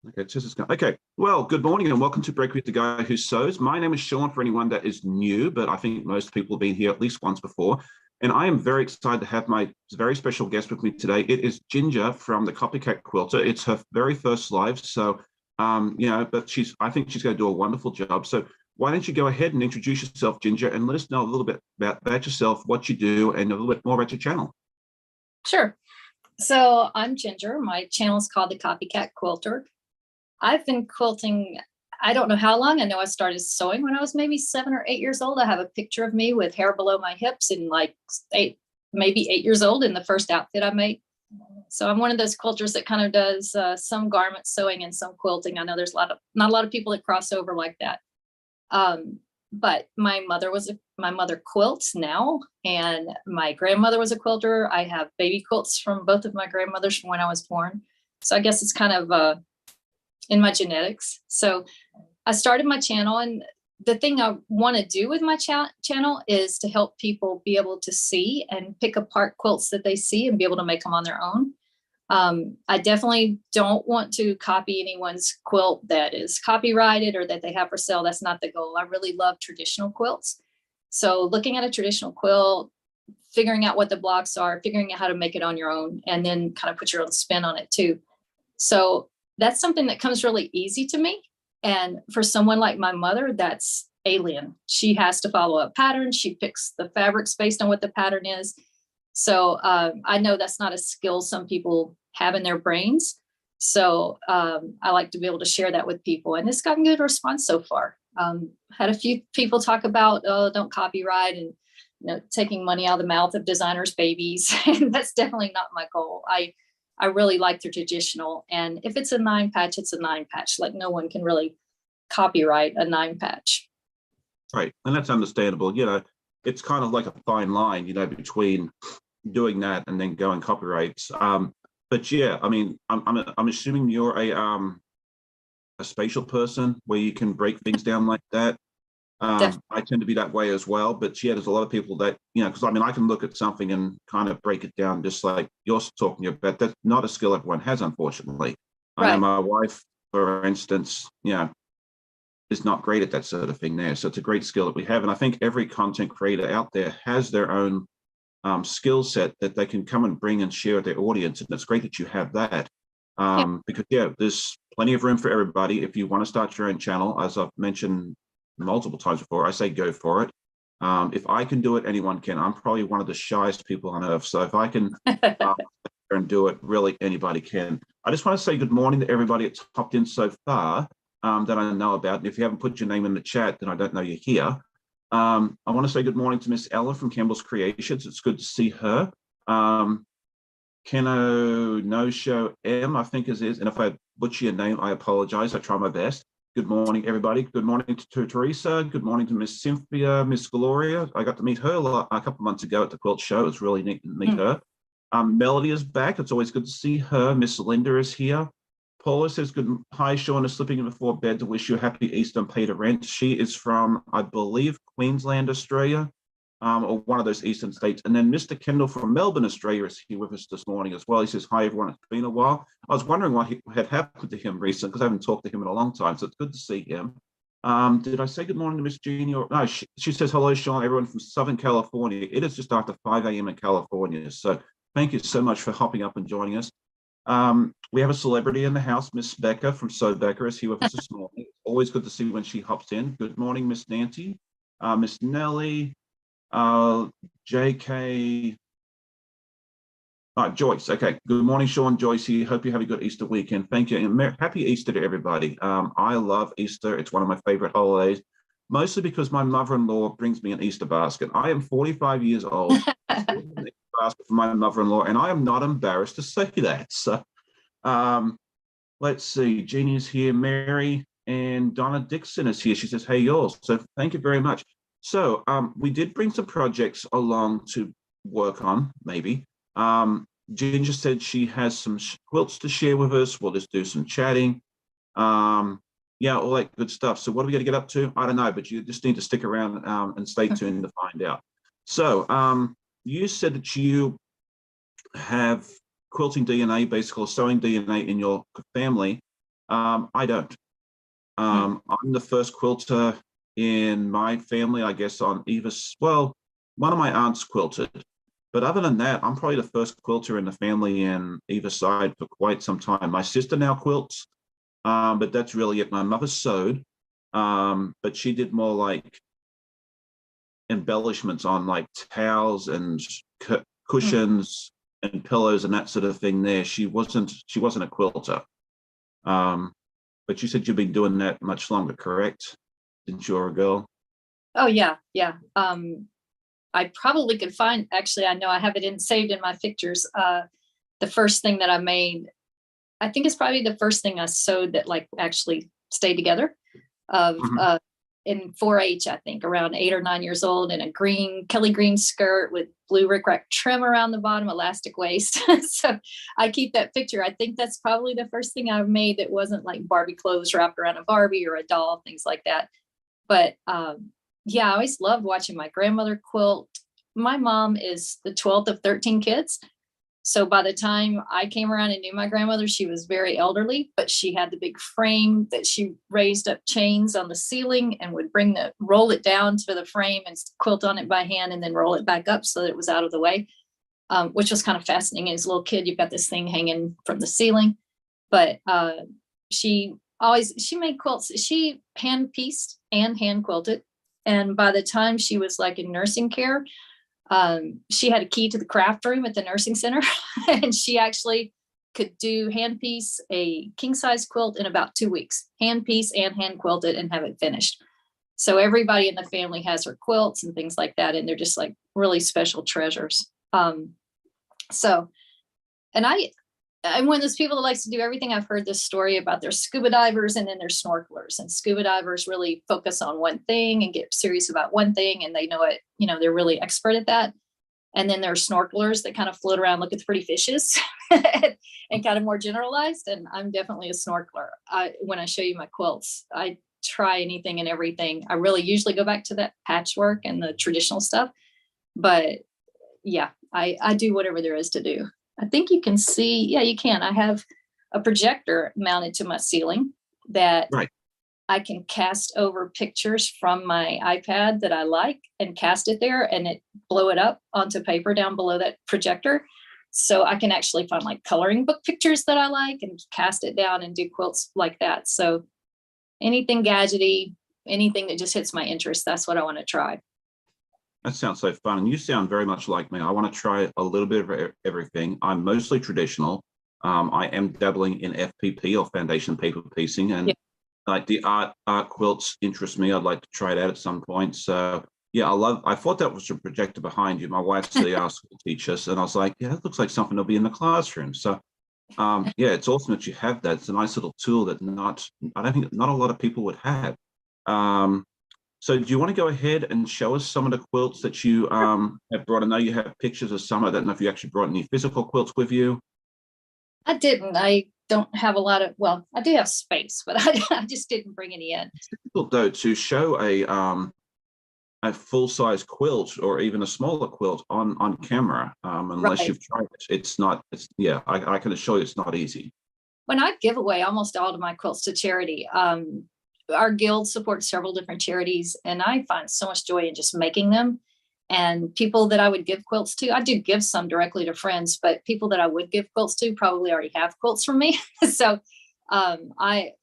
Okay, okay. Well, good morning and welcome to Brekkie, the guy who sews. My name is Sean for anyone that is new, but I think most people have been here at least once before. And I am very excited to have my very special guest with me today. It is Ginger from the Copycat Quilter. It's her very first live. So, but I think she's going to do a wonderful job. So why don't you go ahead and introduce yourself, Ginger, and let us know a little bit about yourself, what you do, and a little bit more about your channel. Sure. So I'm Ginger. My channel is called the Copycat Quilter. I've been quilting, I don't know how long. I know I started sewing when I was maybe 7 or 8 years old. I have a picture of me with hair below my hips and like maybe 8 years old in the first outfit I made. So I'm one of those quilters that kind of does some garment sewing and some quilting. I know there's not a lot of people that cross over like that. But my mother quilts now, and my grandmother was a quilter. I have baby quilts from both of my grandmothers from when I was born. So I guess it's kind of in my genetics. So I started my channel, and the thing I want to do with my channel is to help people be able to see and pick apart quilts that they see and be able to make them on their own. I definitely don't want to copy anyone's quilt that is copyrighted or that they have for sale. That's not the goal. I really love traditional quilts. So looking at a traditional quilt, figuring out what the blocks are, figuring out how to make it on your own, and then kind of put your own spin on it too. So that's something that comes really easy to me. And for someone like my mother, that's alien. She has to follow a pattern. She picks the fabrics based on what the pattern is. So I know that's not a skill some people have in their brains. So I like to be able to share that with people. And it's gotten good response so far. Had a few people talk about, oh, don't copyright and taking money out of the mouth of designers' babies. And that's definitely not my goal. I really like the traditional. And if it's a 9 patch, it's a 9 patch. Like no one can really copyright a 9 patch. Right. And that's understandable. It's kind of like a fine line, between doing that and then going copyrights. But yeah, I mean, I'm assuming you're a spatial person where you can break things down like that. I tend to be that way as well, but yeah, there's a lot of people that, because I mean, I can look at something and kind of break it down just like you're talking about. That's not a skill everyone has, unfortunately. Right. I know my wife, for instance, is not great at that sort of thing there. So it's a great skill that we have. And I think every content creator out there has their own skill set that they can come and bring and share with their audience. And it's great that you have that. Because there's plenty of room for everybody. If you want to start your own channel, as I've mentioned multiple times before, I say go for it. If I can do it, anyone can. I'm probably one of the shyest people on earth. So if I can and do it, really anybody can. I just want to say good morning to everybody that's popped in so far that I know about. And if you haven't put your name in the chat, then I don't know you're here. I want to say good morning to Miss Ella from Campbell's Creations. It's good to see her. Keno No Show M, I think is, and if I butcher your name, I apologize. I try my best. Good morning, everybody. Good morning to Teresa. Good morning to Miss Cynthia, Miss Gloria. I got to meet her a couple of months ago at the quilt show. It was really neat to meet her. Melody is back. It's always good to see her. Miss Linda is here. Paula says, hi, Sean is slipping in before bed to wish you a happy Easter and pay the rent. She is from, I believe, Queensland, Australia, or one of those eastern states. And then Mr. Kendall from Melbourne, Australia is here with us this morning as well. He says, hi, everyone. It's been a while. I was wondering what had happened to him recently because I haven't talked to him in a long time. So it's good to see him. Did I say good morning to Miss Jeannie? No, she says, hello, Sean, everyone from Southern California. It is just after 5 a.m. in California. So thank you so much for hopping up and joining us. We have a celebrity in the house, Miss Becca from So Becca is here with us this morning. Always good to see when she hops in. Good morning, Miss Nancy, Miss Nellie, JK, Joyce. Okay, good morning, Sean, Joyce here. Hope you have a good Easter weekend. Thank you, and happy Easter to everybody. I love Easter. It's one of my favorite holidays, mostly because my mother-in-law brings me an Easter basket. I am 45 years old. Basket for my mother-in-law, and I am not embarrassed to say that. So let's see, Jeannie is here, Mary, and Donna Dixon is here. She says, hey, yours. So thank you very much. So we did bring some projects along to work on, maybe. Ginger said she has some quilts to share with us. We'll just do some chatting. Yeah, all that good stuff. So what are we going to get up to? I don't know, but you just need to stick around and stay tuned to find out. So you said that you have quilting DNA, basically sewing DNA in your family. I don't. Hmm. I'm the first quilter in my family, I guess, on either. Well, one of my aunts quilted, but other than that, I'm probably the first quilter in the family in either side for quite some time. My sister now quilts, but that's really it. My mother sewed, but she did more like embellishments on like towels and Hmm. cushions and pillows and that sort of thing. There, she wasn't a quilter. Um, but you said you've been doing that much longer, correct? Since you're a girl. Oh yeah, yeah. I probably could find, actually, I know I have it saved in my pictures. The first thing that I made, I think it's probably the first thing I sewed that like actually stayed together, of Mhm. in 4-H, I think, around 8 or 9 years old, in a Kelly green skirt with blue rickrack trim around the bottom, elastic waist. So I keep that picture. I think that's probably the first thing I've made that wasn't like Barbie clothes wrapped around a Barbie or a doll, things like that. But yeah, I always loved watching my grandmother quilt. My mom is the 12th of 13 kids. So by the time I came around and knew my grandmother, she was very elderly, but she had the big frame that she raised up chains on the ceiling and would roll it down to the frame and quilt on it by hand and then roll it back up so that it was out of the way, which was kind of fascinating. As a little kid, you've got this thing hanging from the ceiling. But she made quilts. She hand pieced and hand quilted. And by the time she was like in nursing care, she had a key to the craft room at the nursing center, and she actually could do hand piece a king size quilt in about 2 weeks, hand piece and hand quilt it and have it finished. So everybody in the family has her quilts and things like that, and they're just like really special treasures. So, and I'm one of those people that likes to do everything. I've heard this story about their scuba divers and then their snorkelers, and scuba divers really focus on one thing and get serious about one thing, and they know it, they're really expert at that. And then there are snorkelers that kind of float around, look at the pretty fishes and kind of more generalized. And I'm definitely a snorkeler. When I show you my quilts, I try anything and everything. I really usually go back to that patchwork and the traditional stuff. But yeah, I do whatever there is to do. I think you can see, yeah, you can. I have a projector mounted to my ceiling that Right. I can cast over pictures from my iPad that I like and cast it there, and it blow it up onto paper down below that projector. So I can actually find like coloring book pictures that I like and cast it down and do quilts like that. So anything gadgety, anything that just hits my interest, that's what I want to try. That sounds so fun. And you sound very much like me. I want to try a little bit of everything. I'm mostly traditional. I am dabbling in FPP, or foundation paper piecing, Yeah. and like the art quilts interest me. I'd like to try it out at some point. So yeah, I thought that was a projector behind you. My wife's the school teacher, and I was like, yeah, that looks like something that'll be in the classroom. So yeah, it's awesome that you have that. It's a nice little tool that I don't think not a lot of people would have. Um, so do you want to go ahead and show us some of the quilts that you have brought? I know you have pictures of some. I don't know if you actually brought any physical quilts with you. I didn't. I don't have a lot of, well, I do have space, but I just didn't bring any in. It's difficult though to show a full-size quilt or even a smaller quilt on camera unless Right. you've tried it. It's not. It's yeah. I can assure you, it's not easy. When I give away almost all of my quilts to charity, our guild supports several different charities, and I find so much joy in just making them. And people that I would give quilts to, I do give some directly to friends, but people that I would give quilts to probably already have quilts from me. So I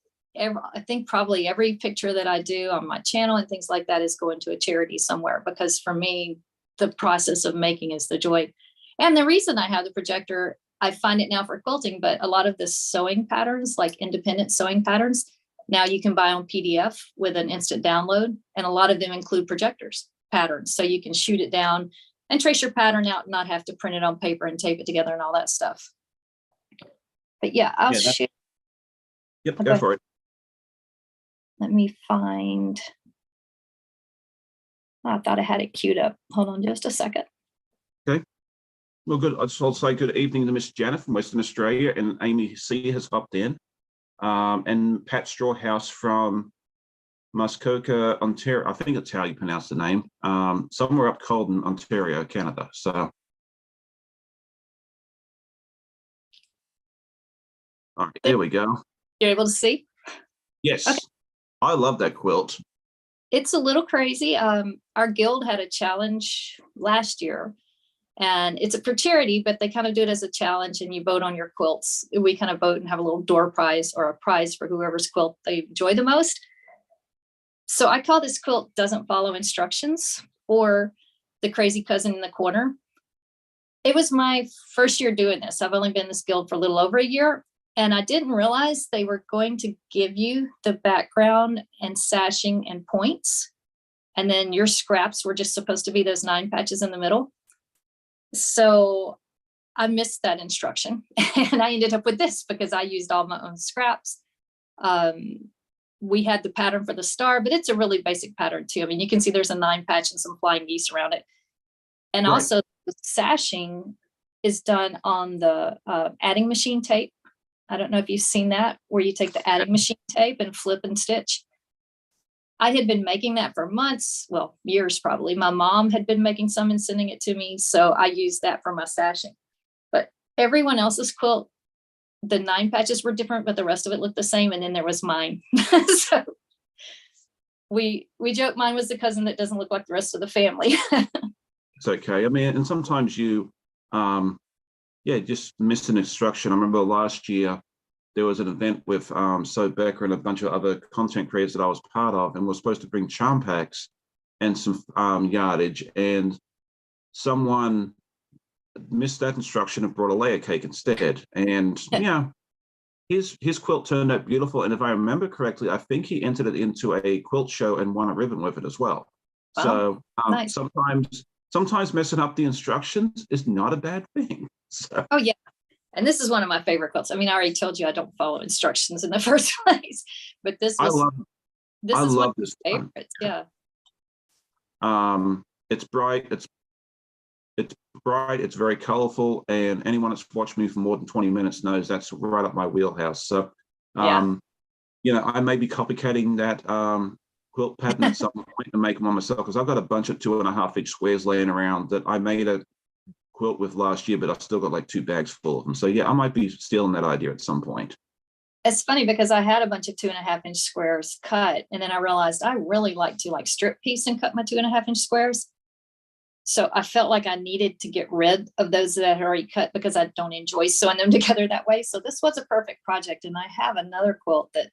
think probably every picture that I do on my channel and things like that is going to a charity somewhere, because for me, the process of making is the joy. And the reason I have the projector, I find it now for quilting, but a lot of the sewing patterns, like independent sewing patterns, now you can buy on PDF with an instant download, and a lot of them include projectors patterns. So you can shoot it down and trace your pattern out and not have to print it on paper and tape it together and all that stuff. But yeah, I'll Yeah. shoot. Yep. Go Okay. for it. Let me find. I thought I had it queued up. Hold on just a second. Okay. Well, good. I'll say good evening to Miss Janet from Western Australia, and Amy C has hopped in, and Pat Strawhouse from Muskoka, Ontario. I think that's how you pronounce the name. Somewhere up cold in Ontario, Canada. So, all right, there we go. You're able to see? Yes, Okay. I love that quilt. It's a little crazy. Our guild had a challenge last year, and it's for charity, but they kind of do it as a challenge, and you vote on your quilts. We kind of vote and have a little door prize or a prize for whoever's quilt they enjoy the most. So I call this quilt Doesn't Follow Instructions, or the crazy cousin in the corner. It was my first year doing this. I've only been in this guild for a little over a year, and I didn't realize they were going to give you the background and sashing and points. And then your scraps were just supposed to be those 9 patches in the middle. So I missed that instruction and I ended up with this because I used all my own scraps. We had the pattern for the star, but it's a really basic pattern too. I mean, you can see there's a 9 patch and some flying geese around it. And Right. also the sashing is done on the adding machine tape. I don't know if you've seen that, where you take the adding machine tape and flip and stitch. I had been making that for months, well, years probably. My mom had been making some and sending it to me, so I used that for my sashing. But everyone else's quilt, the 9 patches were different, but the rest of it looked the same. And then there was mine. So we joke mine was the cousin that doesn't look like the rest of the family. It's okay. I mean, and sometimes you, just miss an instruction. I remember last year there was an event with So Becker and a bunch of other content creators that I was part of, and we're supposed to bring charm packs and some yardage, and someone missed that instruction and brought a layer cake instead. And yeah, his quilt turned out beautiful. And if I remember correctly, I think he entered it into a quilt show and won a ribbon with it as well. Wow, so nice. sometimes messing up the instructions is not a bad thing. So. Oh yeah. And this is one of my favorite quilts. I mean, I already told you I don't follow instructions in the first place, but this was one of my favorites. Yeah. It's bright. It's bright. It's very colorful, and anyone that's watched me for more than 20 minutes knows that's right up my wheelhouse. So, I may be copycatting that quilt pattern at some point and make one myself, because I've got a bunch of 2.5-inch squares laying around that I made a quilt with last year, but I've still got like 2 bags full of them. So yeah, I might be stealing that idea at some point. It's funny because I had a bunch of 2.5-inch squares cut, and then I realized I really like to strip piece and cut my 2.5-inch squares. So I felt like I needed to get rid of those that I had already cut because I don't enjoy sewing them together that way. So this was a perfect project. And I have another quilt that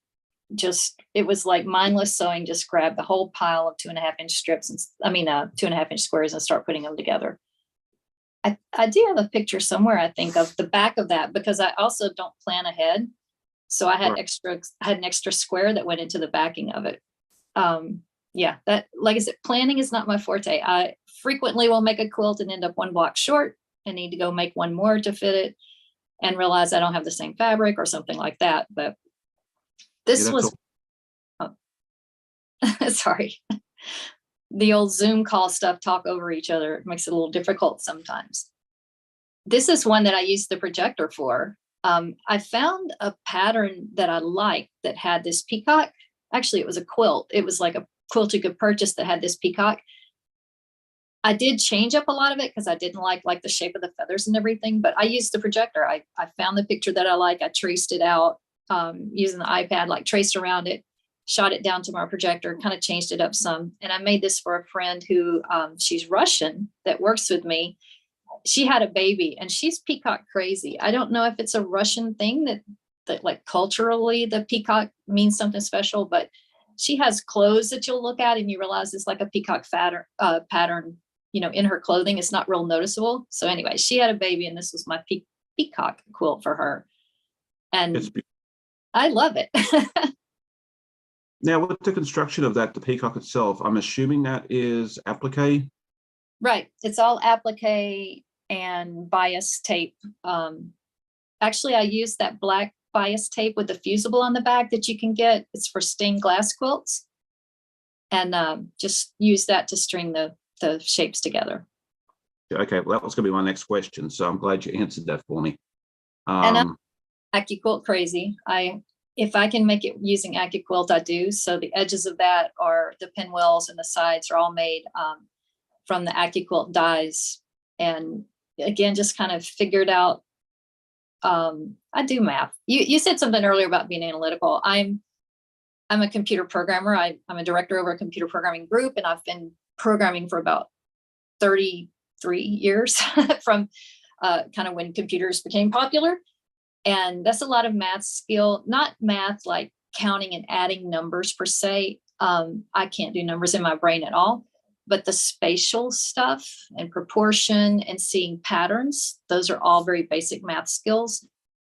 it was like mindless sewing, just grab the whole pile of 2.5-inch strips, 2.5-inch squares, and start putting them together. I do have a picture somewhere, I think, of the back of that, because I also don't plan ahead. So I had an extra square that went into the backing of it. That, like I said, planning is not my forte. I frequently will make a quilt and end up 1 block short and need to go make one more to fit it and realize I don't have the same fabric or something like that. But this was, sorry, the old Zoom call stuff, talk over each other. It makes it a little difficult sometimes. This is one that I used the projector for. I found a pattern that I liked that had this peacock. Actually, it was a quilt. It was like a quilt you could purchase that had this peacock. I did change up a lot of it because I didn't like the shape of the feathers and everything, but I used the projector. I found the picture that I like. I traced it out using the iPad, traced around it, shot it down to my projector, kind of changed it up some. And I made this for a friend who she's Russian that works with me. She had a baby and she's peacock crazy. I don't know if it's a Russian thing that like culturally the peacock means something special, but she has clothes that you'll look at and you realize it's like a peacock pattern, in her clothing. It's not real noticeable. So anyway, she had a baby and this was my peacock quilt for her. And I love it. Now, with the construction of that, the peacock itself, I'm assuming that is applique? Right. It's all applique and bias tape. Actually, I used that black bias tape with the fusible on the back that you can get. It's for stained glass quilts. And just use that to string the shapes together. Okay, well, that was going to be my next question. So I'm glad you answered that for me. And I'm AccuQuilt crazy. If I can make it using AccuQuilt, I do. So the edges of that are the pinwheels and the sides are all made from the AccuQuilt dies. And again, just kind of figured out I do math. You said something earlier about being analytical. I'm a computer programmer. I'm a director over a computer programming group, and I've been programming for about 33 years from kind of when computers became popular. And that's a lot of math skill, not math like counting and adding numbers per se. I can't do numbers in my brain at all, but the spatial stuff and proportion and seeing patterns, those are all very basic math skills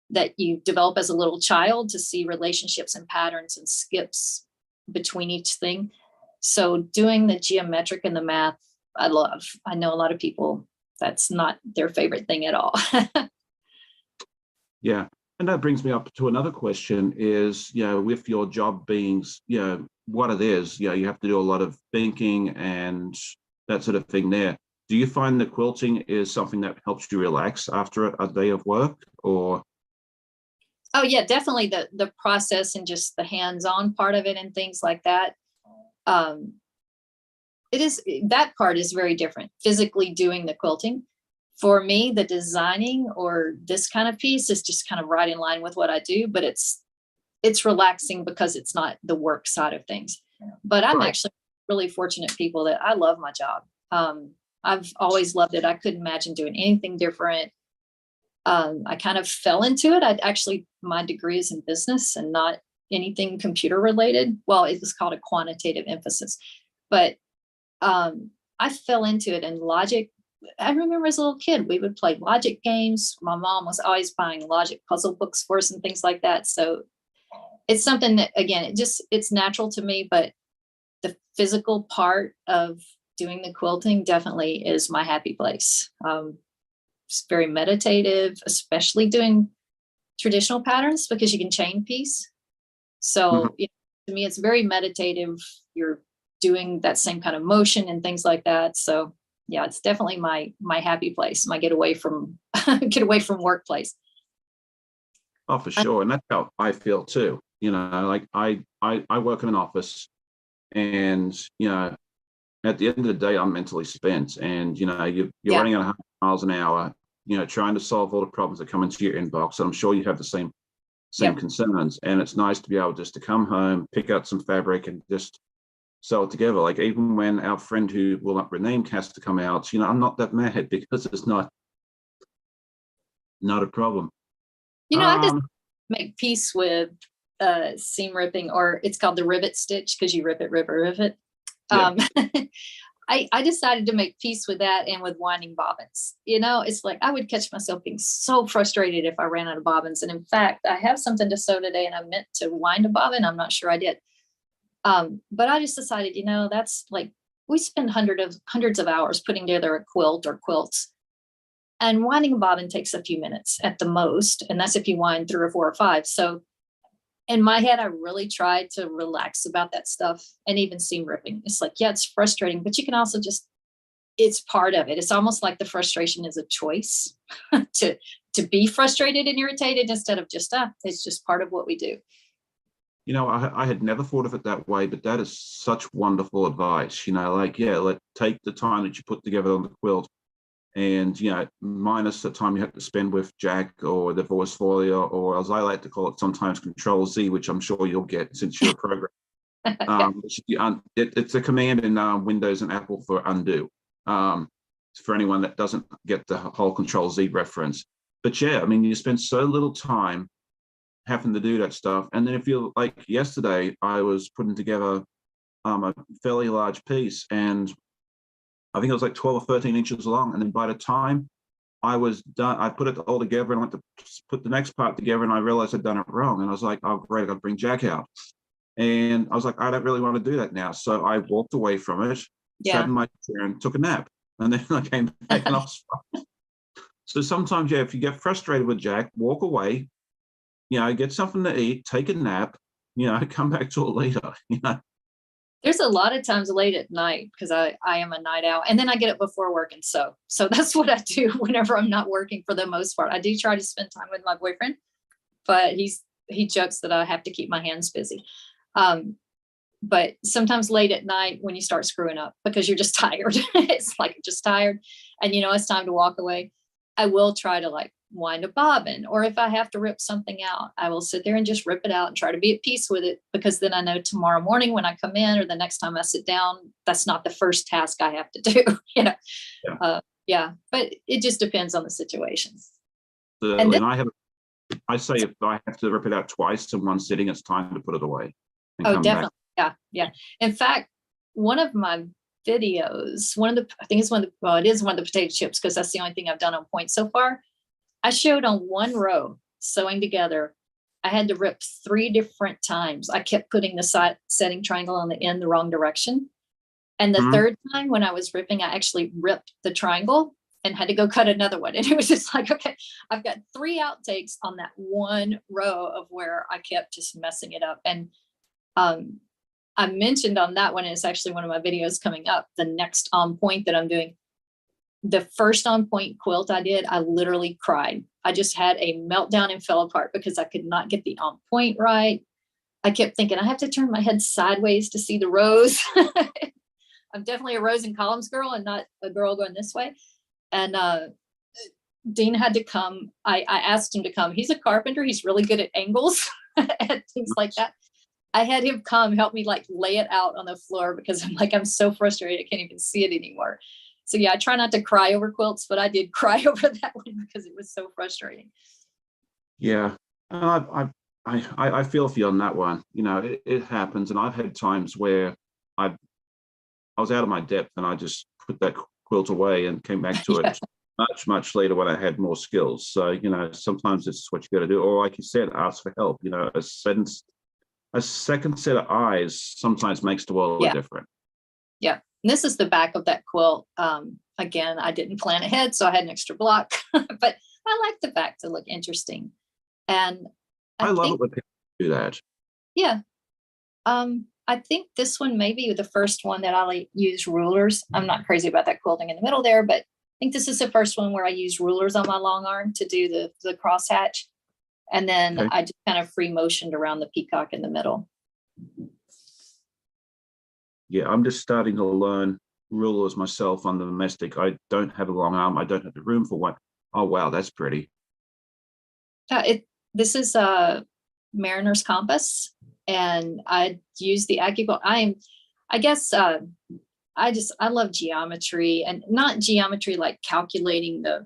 that you develop as a little child to see relationships and patterns and skips between each thing. So doing the geometric and the math, I love. I know a lot of people, that's not their favorite thing at all. Yeah. And that brings me up to another question is, with your job being, what it is, you have to do a lot of thinking and that sort of thing there. Do you find that quilting is something that helps you relax after a day of work, or? Oh yeah, definitely the process and just the hands-on part of it and things like that. That part is very different, physically doing the quilting. For me, the designing or this kind of piece is just kind of right in line with what I do, but it's relaxing because it's not the work side of things. But I'm actually really fortunate people that I love my job. I've always loved it. I couldn't imagine doing anything different. I kind of fell into it. My degree is in business and not anything computer related. Well, it was called a quantitative emphasis, but I fell into it, and logic. I remember as a little kid, we would play logic games. My mom was always buying logic puzzle books for us and things like that. So it's something that, again, it's natural to me, but the physical part of doing the quilting definitely is my happy place. It's very meditative, especially doing traditional patterns because you can chain piece. So to me, it's very meditative. You're doing that same kind of motion and things like that. So yeah, it's definitely my happy place, my get away from workplace. Oh, for sure. And that's how I feel too. Like I work in an office, and at the end of the day, I'm mentally spent, and you're running at 100 miles an hour, trying to solve all the problems that come into your inbox. And I'm sure you have the same concerns. And it's nice to be able just to come home, pick out some fabric, and just sew it together. Like even when our friend who will not be named has to come out, I'm not that mad because it's not a problem. I just make peace with seam ripping, or it's called the rivet stitch because you rip it. Yeah. I decided to make peace with that and with winding bobbins. It's like I would catch myself being so frustrated if I ran out of bobbins. And in fact, I have something to sew today and I meant to wind a bobbin. I'm not sure I did. But I just decided, that's like, we spend hundreds of hours putting together a quilt or quilts, and winding a bobbin takes a few minutes at the most. And that's if you wind 3 or 4 or 5. So in my head, I really tried to relax about that stuff, and even seam ripping. It's like, yeah, it's frustrating, but you can also it's part of it. It's almost like the frustration is a choice to be frustrated and irritated instead of just, it's just part of what we do. I had never thought of it that way, but that is such wonderful advice. Take the time that you put together on the quilt, and minus the time you have to spend with Jack or the voice folio, or as I like to call it sometimes, Control Z, which I'm sure you'll get since you're a programmer. It's a command in Windows and Apple for undo. For anyone that doesn't get the whole Control Z reference, but you spend so little time having to do that stuff. And then if you're like yesterday, I was putting together a fairly large piece, and I think it was like 12 or 13 inches long. And then by the time I was done, I put it all together and went to put the next part together, and I realized I'd done it wrong. And I was like, oh, great, I got to bring Jack out. And I was like, I don't really want to do that now. So I walked away from it, sat in my chair and took a nap. And then I came back and I was fine. So sometimes, if you get frustrated with Jack, walk away, get something to eat, take a nap, come back to it later. There's a lot of times late at night because I am a night owl, and then I get up before work and sew. So that's what I do whenever I'm not working for the most part. I do try to spend time with my boyfriend, but he jokes that I have to keep my hands busy. But sometimes late at night when you start screwing up because you're just tired, it's like you're just tired and it's time to walk away. I will try to wind a bobbin, or if I have to rip something out, I will sit there and just rip it out and try to be at peace with it, because then I know tomorrow morning when I come in or the next time I sit down, that's not the first task I have to do. Yeah. Yeah. But it just depends on the situations. And I say if I have to rip it out twice in one sitting, it's time to put it away and come definitely. back. Yeah. In fact, one of my videos, it is one of the potato chips, because that's the only thing I've done on point so far. I showed on one row sewing together. I had to rip 3 different times. I kept putting the setting triangle on the end the wrong direction. And the third time when I was ripping, I actually ripped the triangle and had to go cut another one. And it was just like, okay, I've got 3 outtakes on that one row of where I kept just messing it up. And I mentioned on that one, and it's actually one of my videos coming up, the next on point that I'm doing. The first on point quilt I did, I literally cried. I just had a meltdown and fell apart because I could not get the on point right. I kept thinking I have to turn my head sideways to see the rows. I'm definitely a rows and columns girl and not a girl going this way. And Dean had to come. I asked him to come. He's a carpenter. He's really good at angles and things like that. I had him come help me like lay it out on the floor, because I'm so frustrated I can't even see it anymore. So yeah, I try not to cry over quilts, but I did cry over that one because it was so frustrating. Yeah, I feel for you on that one. You know, it happens, and I've had times where I was out of my depth and I just put that quilt away and came back to it much later when I had more skills. So, you know, sometimes it's what you got to do, or like you said, ask for help. You know, a second set of eyes sometimes makes the world a difference. Yeah. And this is the back of that quilt. Again, I didn't plan ahead, so I had an extra block, but I like the back to look interesting. And I love it when people do that. Yeah. I think this one may be the first one that I use rulers. I'm not crazy about that quilting in the middle there, but I think this is the first one where I use rulers on my long arm to do the crosshatch. And then I just kind of free motioned around the peacock in the middle. Yeah, I'm just starting to learn rulers myself on the domestic. I don't have a long arm. I don't have the room for one. Oh, wow, that's pretty. This is a mariner's compass, and I use the AccuQuilt. I love geometry, and not geometry like calculating the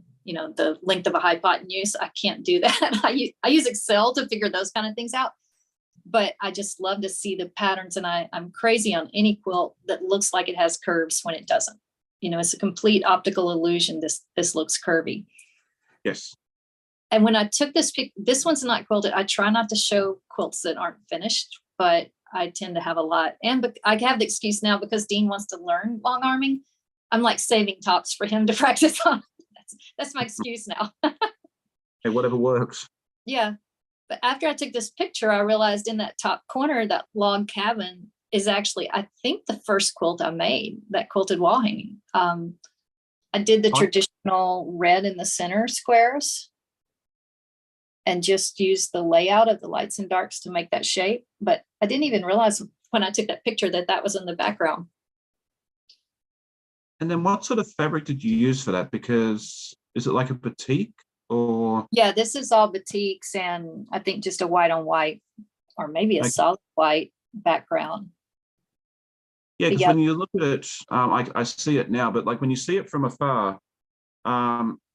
length of a hypotenuse. I can't do that. I use Excel to figure those kind of things out. But I just love to see the patterns, and I'm crazy on any quilt that looks like it has curves when it doesn't. You know, it's a complete optical illusion. This looks curvy. Yes. And when I took this one's not quilted. I try not to show quilts that aren't finished, but I tend to have a lot. And I have the excuse now because Dean wants to learn long arming. I'm like saving tops for him to practice on. That's my excuse now. Hey, whatever works. Yeah. But after I took this picture, I realized in that top corner, that log cabin is actually, I think, the first quilt I made, that quilted wall hanging. I did the traditional red in the center squares and just used the layout of the lights and darks to make that shape. But I didn't even realize when I took that picture that was in the background. And then what sort of fabric did you use for that? Because is it like a batik? Or yeah, this is all batiks, and I think just a white on white, or maybe a solid white background. Yeah, because when you look at it, I see it now, but like when you see it from afar,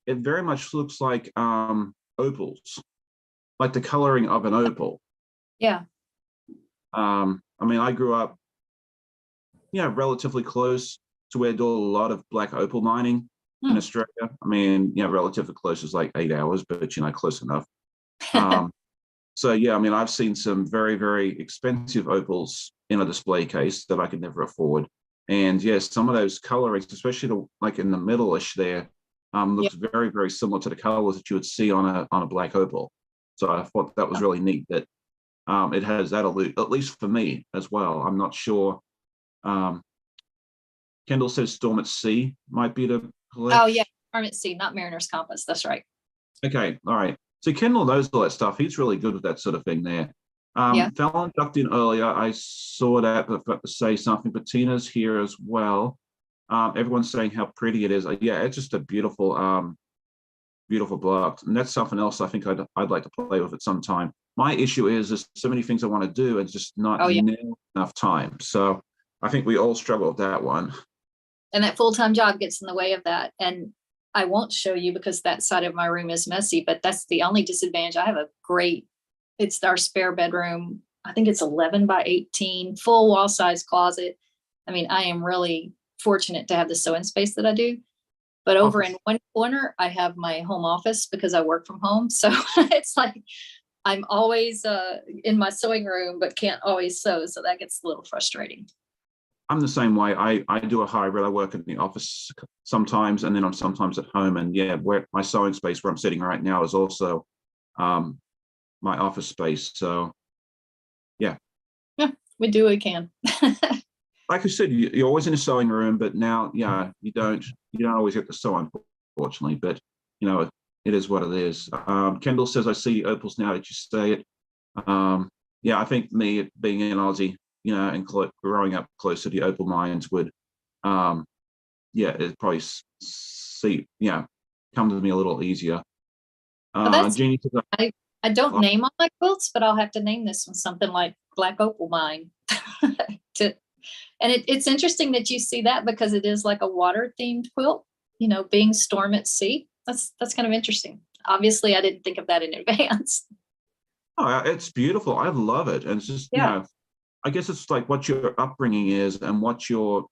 it very much looks like opals, like the coloring of an opal. Yeah. I mean, I grew up, relatively close to where I do a lot of black opal mining. In Australia. I mean, relatively close is like 8 hours, but close enough. So yeah, I mean, I've seen some very, very expensive opals in a display case that I could never afford. And yes, some of those colorings, especially like in the middle-ish there, looks very, very similar to the colors that you would see on a black opal. So I thought that was really neat that it has that at least for me as well. I'm not sure. Kendall says Storm at Sea might be the Oh yeah, Storm at Sea, not Mariner's Compass. That's right. Okay, all right. So Kendall knows all that stuff. He's really good with that sort of thing there. Fallon ducked in earlier. I saw that, but I forgot to say something. But Tina's here as well. Everyone's saying how pretty it is. Yeah, it's just a beautiful beautiful blocks, and that's something else I think I'd like to play with at some time. My issue is there's so many things I want to do and just not Oh yeah. enough time. So I think we all struggle with that one. And that full-time job gets in the way of that. And I won't show you because that side of my room is messy, but that's the only disadvantage. I have a great, it's our spare bedroom. I think it's 11 by 18, full wall size closet. I mean, I am really fortunate to have the sewing space that I do. But over in one corner, I have my home office because I work from home. So it's like I'm always in my sewing room, but can't always sew. So that gets a little frustrating. I'm the same way. I do a hybrid. I work in the office sometimes, and then I'm sometimes at home. And yeah, where my sewing space where I'm sitting right now is also my office space. So yeah. Yeah, we do what we can. Like I said, you're always in a sewing room, but now, yeah, you don't always get to sew, unfortunately. But you know, it is what it is. Kendall says, "I see opals now that you say it." Yeah, I think me being an Aussie, you know, and growing up close to the opal mines would, yeah, it probably come to me a little easier. Jeannie, I don't name all my quilts, but I'll have to name this one something like Black Opal Mine. And it's interesting that you see that because it is like a water themed quilt, you know, being Storm at Sea. That's kind of interesting. Obviously, I didn't think of that in advance. Oh, it's beautiful. I love it. And it's just, you know, I guess it's like what your upbringing is and what your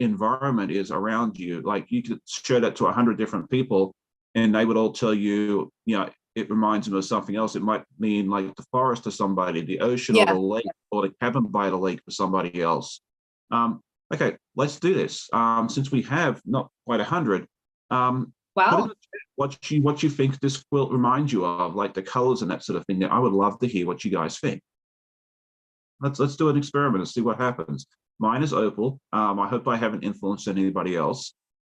environment is around you. Like you could show that to 100 different people and they would all tell you, you know, it reminds them of something else. It might mean like the forest to somebody, the ocean or the lake or the cabin by the lake for somebody else. Okay, let's do this. Since we have not quite 100, wow. What you think this quilt reminds you of, like the colors and that sort of thing. I would love to hear what you guys think. Let's do an experiment and see what happens. Mine is opal. I hope I haven't influenced anybody else.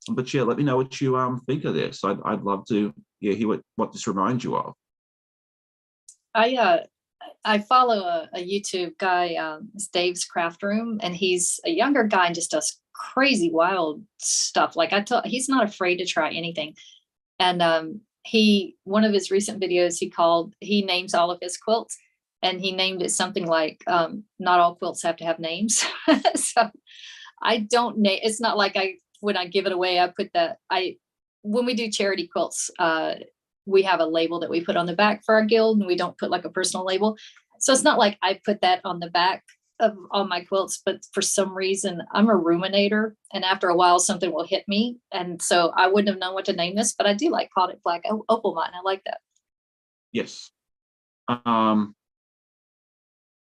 But yeah, let me know what you think of this. I'd love to hear what this reminds you of. I follow a YouTube guy, it's Dave's Craft Room, and he's a younger guy and just does crazy wild stuff. Like he's not afraid to try anything. And one of his recent videos he names all of his quilts, and he named it something like not all quilts have to have names. So I don't name, it's not like when I give it away, I put when we do charity quilts, we have a label that we put on the back for our guild, and we don't put like a personal label. So it's not like I put that on the back of all my quilts, but for some reason I'm a ruminator, and after a while something will hit me. And so I wouldn't have known what to name this, but I do like called it Black Opal Mine. I like that. Yes.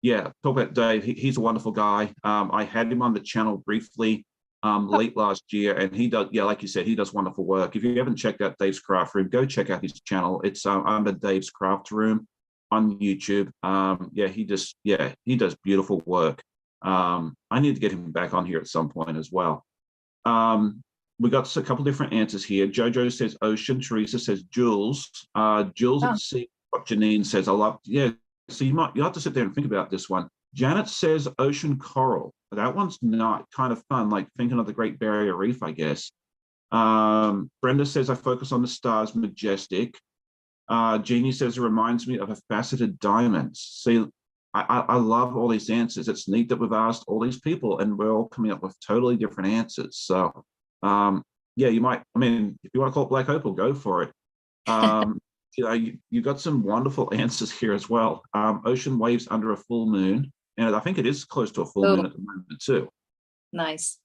Yeah, talk about Dave. He's a wonderful guy. I had him on the channel briefly late last year, and he does, like you said, he does wonderful work. If you haven't checked out Dave's Craft Room, go check out his channel. It's under Dave's Craft Room on YouTube. He does beautiful work. I need to get him back on here at some point as well. We got a couple different answers here. Jojo says ocean. Teresa says Jules. Jules, let's see what Janine says. So you have to sit there and think about this one. Janet says ocean coral. That one's not kind of fun, like thinking of the Great Barrier Reef, I guess. Brenda says I focus on the stars, majestic. Jeannie says it reminds me of a faceted diamond. See, I love all these answers. It's neat that we've asked all these people and we're all coming up with totally different answers. So you might, I mean, if you want to call it Black Opal, go for it. You got some wonderful answers here as well. Ocean waves under a full moon. And I think it is close to a full moon at the moment too. Nice.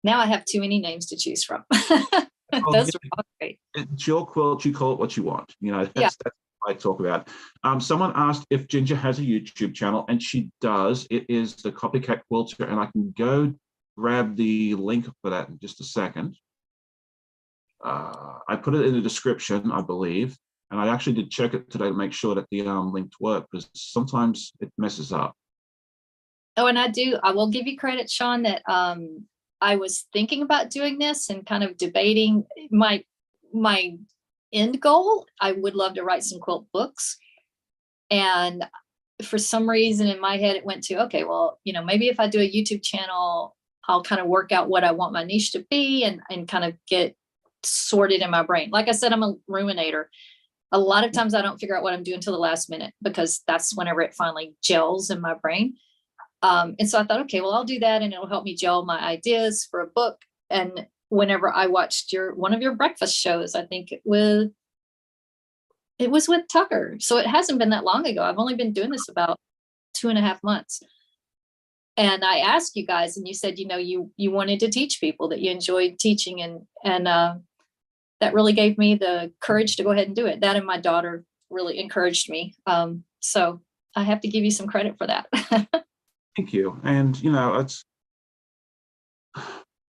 Now I have too many names to choose from. Those are all great. It's your quilt, you call it what you want. You know, that's what I talk about. Someone asked if Ginger has a YouTube channel, and she does. It is the Copycat Quilter, and I can go grab the link for that in just a second. I put it in the description, I believe, and I actually did check it today to make sure that the link worked, because sometimes it messes up. Oh, and I will give you credit, Sean, that I was thinking about doing this and kind of debating my end goal. I would love to write some quilt books. And for some reason in my head, it went to, okay, well, you know, maybe if I do a YouTube channel, I'll kind of work out what I want my niche to be and kind of get sorted in my brain. Like I said, I'm a ruminator. A lot of times I don't figure out what I'm doing till the last minute, because that's whenever it finally gels in my brain. And so I thought, okay, well, I'll do that and it'll help me gel my ideas for a book. And whenever I watched one of your breakfast shows, I think it was with Tucker. So it hasn't been that long ago. I've only been doing this about 2.5 months. And I asked you guys, and you said, you wanted to teach people, that you enjoyed teaching, and that really gave me the courage to go ahead and do it. That and my daughter really encouraged me. So I have to give you some credit for that. Thank you. And, it's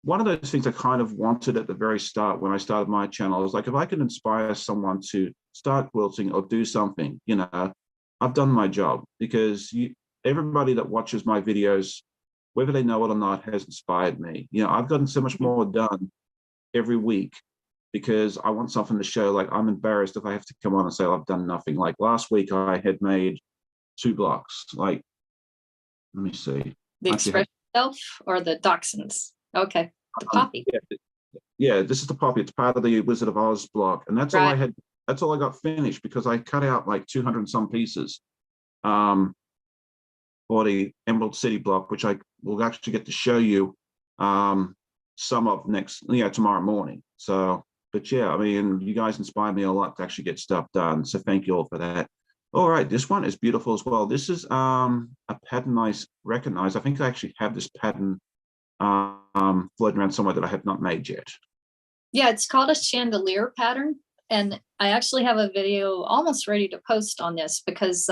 one of those things I kind of wanted at the very start when I started my channel. I was like, if I could inspire someone to start quilting or do something, I've done my job, because everybody that watches my videos, whether they know it or not, has inspired me. I've gotten so much more done every week because I want something to show. Like, I'm embarrassed if I have to come on and say, I've done nothing. Like last week I had made 2 blocks. Like, let me see. The expression itself or the dachshunds? Okay, the poppy. Yeah, this is the poppy. It's part of the Wizard of Oz block. And that's all I had. That's all I got finished, because I cut out like 200 and some pieces for the Emerald City block, which I will actually get to show you some of tomorrow morning. So, but yeah, I mean, you guys inspired me a lot to actually get stuff done. So thank you all for that. All right, this one is beautiful as well. This is a pattern I recognize. I think I actually have this pattern floating around somewhere that I have not made yet. Yeah, it's called a chandelier pattern. And I actually have a video almost ready to post on this, because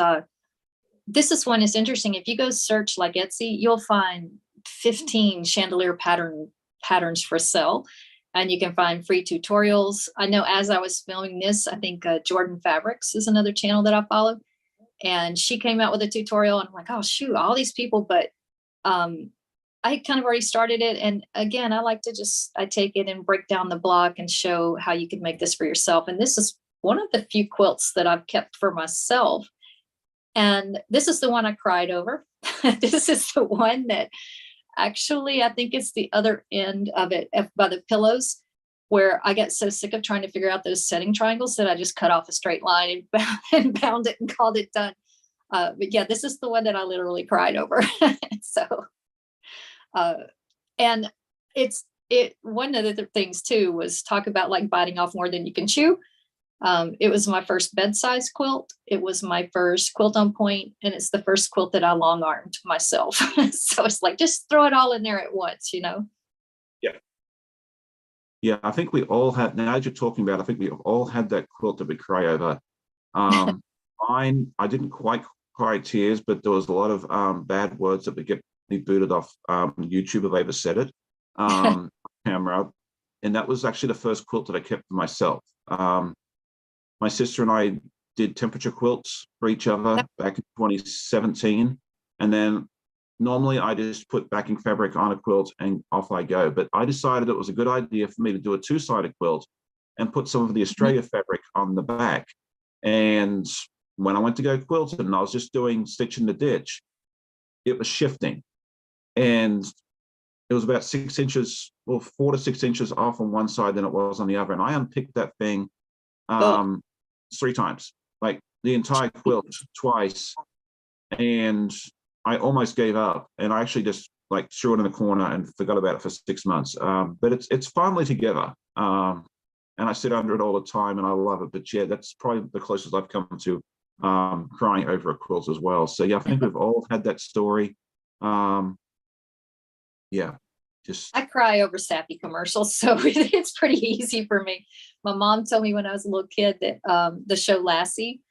this is one is interesting. If you go search like Etsy, you'll find 15 chandelier patterns for sale. And you can find free tutorials. I know as I was filming this, I think Jordan Fabrics is another channel that I follow. And she came out with a tutorial, and I'm like, oh, shoot, all these people. But I kind of already started it. And again, I like to I take it and break down the block and show how you can make this for yourself. And this is one of the few quilts that I've kept for myself. And this is the one I cried over. This is the one that actually, I think it's the other end of it by the pillows, where I get so sick of trying to figure out those setting triangles that I just cut off a straight line and bound it and called it done. But yeah, this is the one that I literally cried over. So, and one of the things too was talk about like biting off more than you can chew. It was my first bed-size quilt. It was my first quilt on point, and it's the first quilt that I long-armed myself. So it's like, just throw it all in there at once, Yeah. Yeah, I think we all had, now as you're talking about, I think we all had that quilt that we cry over. Mine, I didn't quite cry tears, but there was a lot of bad words that would get me booted off YouTube if I ever said it, camera. And that was actually the first quilt that I kept for myself. My sister and I did temperature quilts for each other back in 2017. And then normally I just put backing fabric on a quilt and off I go. But I decided it was a good idea for me to do a 2-sided quilt and put some of the Australia fabric on the back. And when I went to go quilt and I was just doing stitch in the ditch, it was shifting. And it was about 6 inches, well, 4 to 6 inches off on one side than it was on the other. And I unpicked that thing 3 times, like the entire quilt twice, and I almost gave up. And I actually just like threw it in the corner and forgot about it for 6 months. But it's finally together, and I sit under it all the time, and I love it. But yeah, that's probably the closest I've come to crying over a quilt as well. So yeah, I think we've all had that story. Yeah. I cry over sappy commercials, so it's pretty easy for me. My mom told me when I was a little kid that the show Lassie,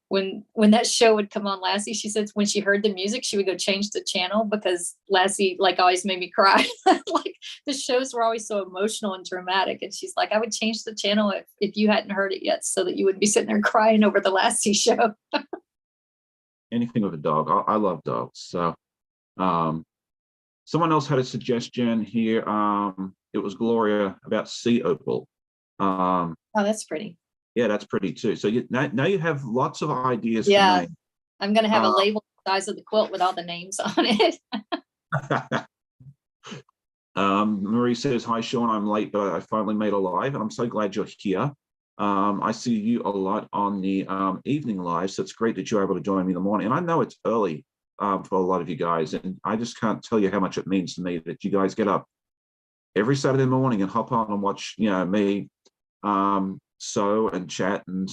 when that show would come on Lassie, she said when she heard the music, she would go change the channel because Lassie like always made me cry. Like the shows were always so emotional and dramatic. And she's like, I would change the channel if you hadn't heard it yet so that you wouldn't be sitting there crying over the Lassie show. Anything with a dog. I love dogs. So someone else had a suggestion here. It was Gloria about sea opal. Oh, that's pretty. Yeah, that's pretty too. So now you have lots of ideas. Yeah, for names. I'm going to have a label the size of the quilt with all the names on it. Marie says, hi, Sean, I'm late, but I finally made a live, and I'm so glad you're here. I see you a lot on the evening live, so it's great that you're able to join me in the morning. And I know it's early for a lot of you guys, and I just can't tell you how much it means to me that you guys get up every Saturday morning and hop on and watch, me sew and chat and,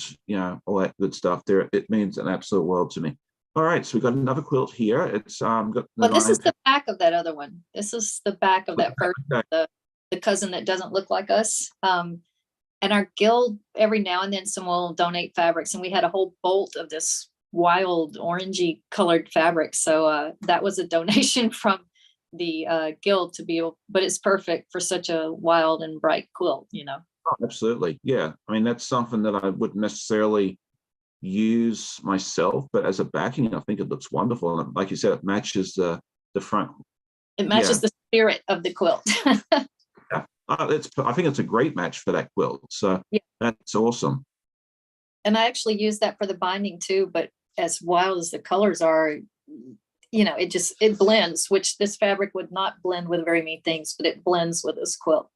all that good stuff there. It means an absolute world to me. All right, so we got another quilt here. It's got the Well, this is the back of that other one. This is the back of that first, the cousin that doesn't look like us. And our guild, every now and then someone will donate fabrics, and we had a whole bolt of this wild orangey colored fabric. So that was a donation from the guild to be able, but it's perfect for such a wild and bright quilt, Oh, absolutely. Yeah. I mean, that's something that I wouldn't necessarily use myself, but as a backing, I think it looks wonderful. And like you said, it matches the front. It matches the spirit of the quilt. Yeah. I think it's a great match for that quilt. So yeah, that's awesome. And I actually use that for the binding too, but as wild as the colors are, it blends, which this fabric would not blend with very many things, but it blends with this quilt.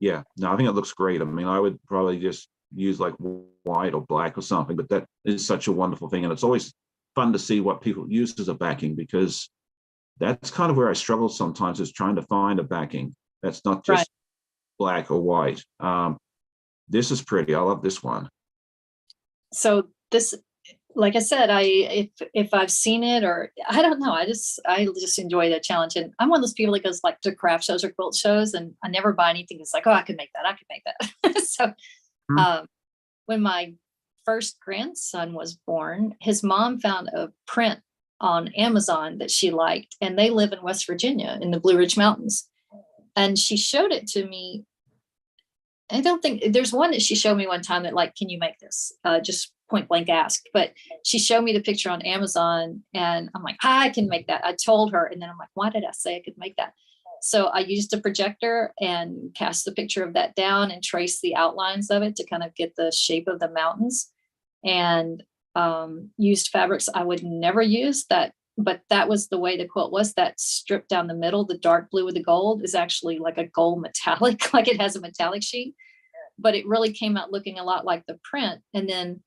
Yeah, no, I think it looks great. I mean, I would probably just use like white or black or something, but that is such a wonderful thing. And it's always fun to see what people use as a backing, because that's kind of where I struggle sometimes, is trying to find a backing that's not just black or white. This is pretty. I love this one. So this, like I said, if I've seen it, or I don't know, I just enjoy the challenge. And I'm one of those people that goes like to craft shows or quilt shows, and I never buy anything that's like, oh, I could make that. So when my first grandson was born, his mom found a print on Amazon that she liked, and they live in West Virginia in the Blue Ridge Mountains. And she showed it to me. I don't think there's one that she showed me one time that like, can you make this? Just point blank asked, but she showed me the picture on Amazon, and I'm like, I can make that. I told her, and then I'm like, why did I say I could make that? So I used a projector and cast the picture of that down and traced the outlines of it to kind of get the shape of the mountains, and used fabrics I would never use that, but that was the way the quilt was. That strip down the middle, the dark blue with the gold, is actually like a gold metallic, like it has a metallic sheen, but it really came out looking a lot like the print. And then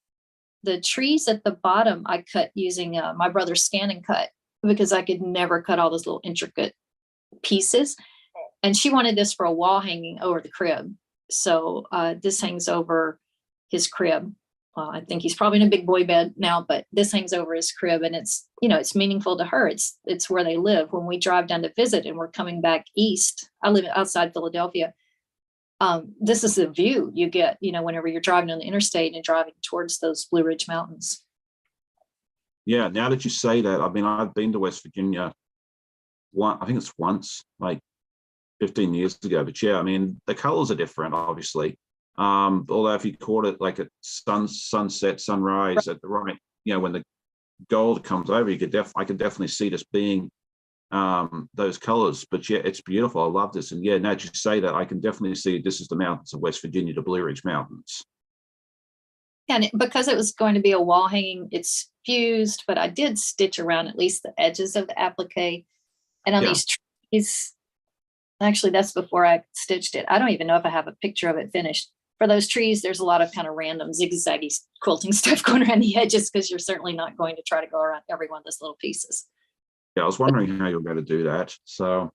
the trees at the bottom, I cut using my brother's scan and cut, because I could never cut all those little intricate pieces. And she wanted this for a wall hanging over the crib. So this hangs over his crib. I think he's probably in a big boy bed now, but this hangs over his crib, and it's, it's meaningful to her. It's where they live. When we drive down to visit and we're coming back east, I live outside Philadelphia. This is the view you get, whenever you're driving on the interstate and driving towards those Blue Ridge Mountains. Yeah. Now that you say that, I mean, I've been to West Virginia I think it's once, like 15 years ago, but yeah, I mean, the colors are different, obviously. Although if you caught it like at sunset, sunrise at the right, when the gold comes over, I could definitely see this being those colors. But yeah, it's beautiful. I love this. And yeah, now that you say that, I can definitely see this is the mountains of West Virginia, the Blue Ridge Mountains. And because it was going to be a wall hanging, it's fused, but I did stitch around at least the edges of the applique. And on these trees, actually, that's before I stitched it. I don't even know if I have a picture of it finished. For those trees, there's a lot of kind of random zigzaggy quilting stuff going around the edges, because you're certainly not going to try to go around every one of those little pieces. Yeah, I was wondering how you were going to do that. So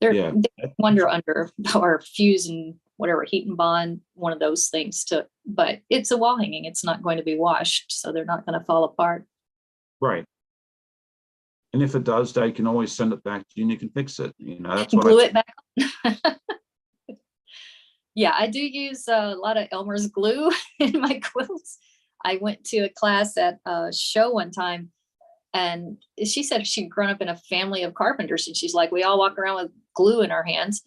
they wander under or fuse and whatever, heat and bond, one of those things but it's a wall hanging. It's not going to be washed, so they're not going to fall apart. Right. And if it does, they can always send it back to you and you can fix it. That's what glue it back on. Yeah, I do use a lot of Elmer's glue in my quilts. I went to a class at a show one time, and she said she'd grown up in a family of carpenters, and she's like, we all walk around with glue in our hands.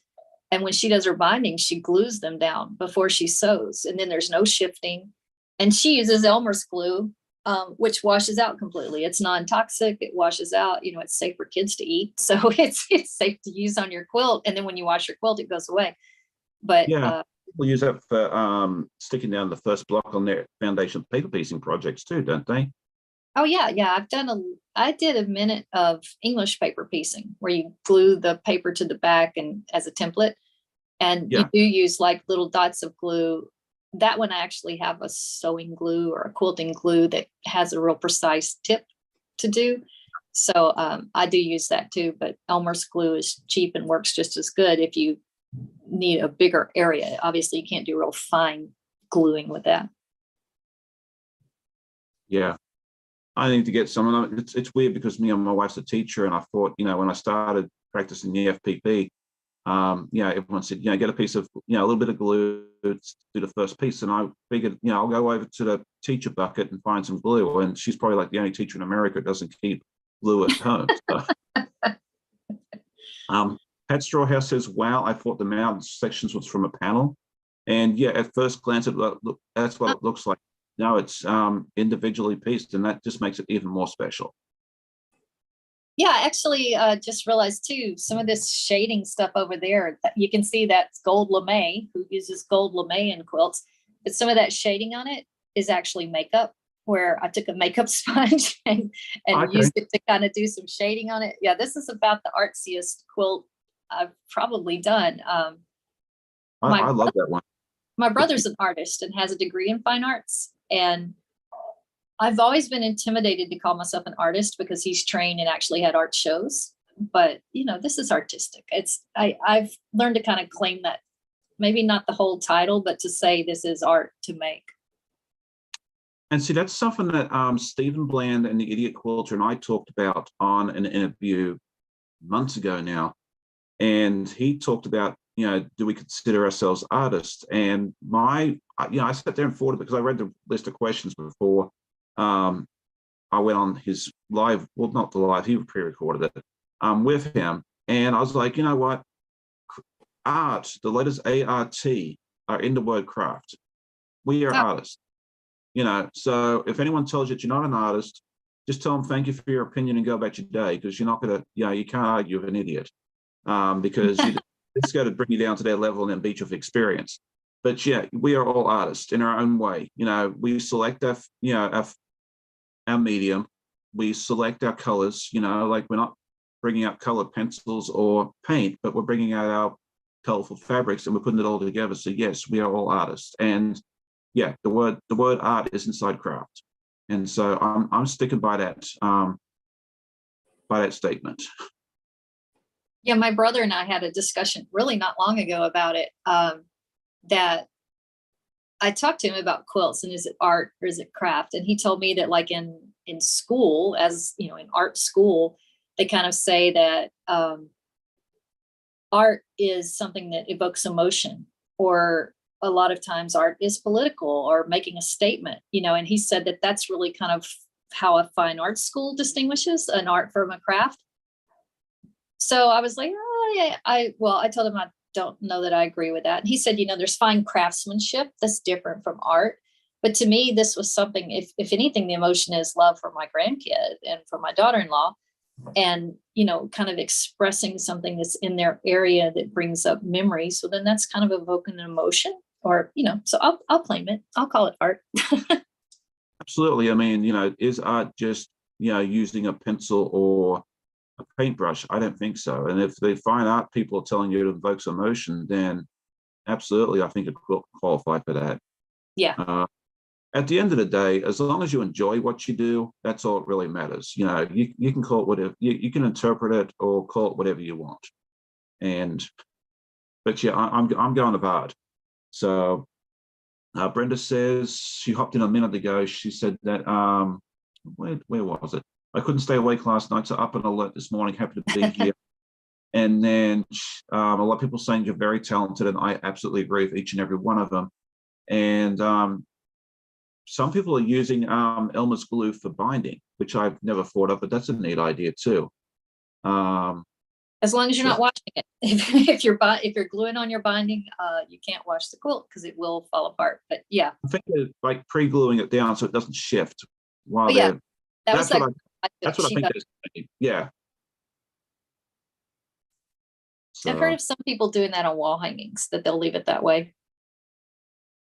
And when she does her binding, she glues them down before she sews, and then there's no shifting. And she uses Elmer's glue, which washes out completely. It's non-toxic. It washes out. It's safe for kids to eat, so it's safe to use on your quilt. And then when you wash your quilt, it goes away. But people use that for sticking down the first block on their foundation paper piecing projects too, don't they? Oh yeah, yeah. I did a minute of English paper piecing where you glue the paper to the back and as a template, and you Yeah. do use like little dots of glue. That one I actually have a sewing glue or a quilting glue that has a real precise tip to do. So I do use that too, but Elmer's glue is cheap and works just as good if you need a bigger area. Obviously, you can't do real fine gluing with that. Yeah. I need to get someone. It's weird because me and my wife's a teacher, and I thought, when I started practicing the FPP, everyone said, get a piece of, a little bit of glue to do the first piece. And I figured, I'll go over to the teacher bucket and find some glue. And she's probably like the only teacher in America that doesn't keep glue at home. So, Pat Strawhouse says, wow, I thought the mountain sections was from a panel. And yeah, at first glance, that's what it looks like. No, it's individually pieced, and that just makes it even more special. Yeah, I actually just realized too, some of this shading stuff over there, you can see that's gold lame, who uses gold lame in quilts, but some of that shading on it is actually makeup, where I took a makeup sponge and Okay. used it to kind of do some shading on it. Yeah, this is about the artsiest quilt I've probably done. I love that one. My brother's an artist and has a degree in fine arts, and I've always been intimidated to call myself an artist because he's trained and actually had art shows. But this is artistic. I've learned to kind of claim that, maybe not the whole title, but to say this is art to make. And see, that's something that Stephen Bland and the Idiot Quilter and I talked about on an interview months ago now. And he talked about, do we consider ourselves artists? And I sat there and thought, because I read the list of questions before I went on his live, well, not the live, he pre-recorded it with him. And I was like, you know what? Art, the letters A-R-T are in the word craft. We are artists. So if anyone tells you that you're not an artist, just tell them thank you for your opinion and go about your day, because you're not going to, you can't argue with an idiot because it's got to bring you down to their level and then beat you with experience. But yeah, we are all artists in our own way. We select our medium, we select our colors, like we're not bringing out colored pencils or paint, but we're bringing out our colorful fabrics and we're putting it all together. So yes, we are all artists. And yeah, the word art is inside craft. And so I'm sticking by that statement. Yeah, my brother and I had a discussion really not long ago about it, that I talked to him about quilts and is it art or is it craft? And he told me that like in school, as in art school, they kind of say that art is something that evokes emotion, or a lot of times art is political or making a statement, and he said that that's really kind of how a fine art school distinguishes an art from a craft. So I was like, oh yeah, I told him I don't know that I agree with that. And he said, there's fine craftsmanship that's different from art. But to me, this was something, if anything, the emotion is love for my grandkid and for my daughter-in-law, and, kind of expressing something that's in their area that brings up memories. So then that's kind of evoking an emotion, or, so I'll claim it. I'll call it art. Absolutely. I mean, is art just, using a pencil or a paintbrush? I don't think so. And if the fine art people are telling you it evokes emotion, then absolutely, I think it will qualify for that. Yeah. At the end of the day, as long as you enjoy what you do, that's all that really matters. You can call it whatever, you can interpret it or call it whatever you want. But yeah, I'm going with art. So Brenda says she hopped in a minute ago. She said that where was it? I couldn't stay awake last night, so up and alert this morning. Happy to be here. And then a lot of people saying you're very talented, and I absolutely agree with each and every one of them. And some people are using Elmer's glue for binding, which I've never thought of, but that's a neat idea too. As long as you're not washing it. If you're gluing on your binding, you can't wash the quilt because it will fall apart. But yeah, I think they're like pre-gluing it down so it doesn't shift while yeah, that's what I think. Yeah. So, I've heard of some people doing that on wall hangings, that they'll leave it that way.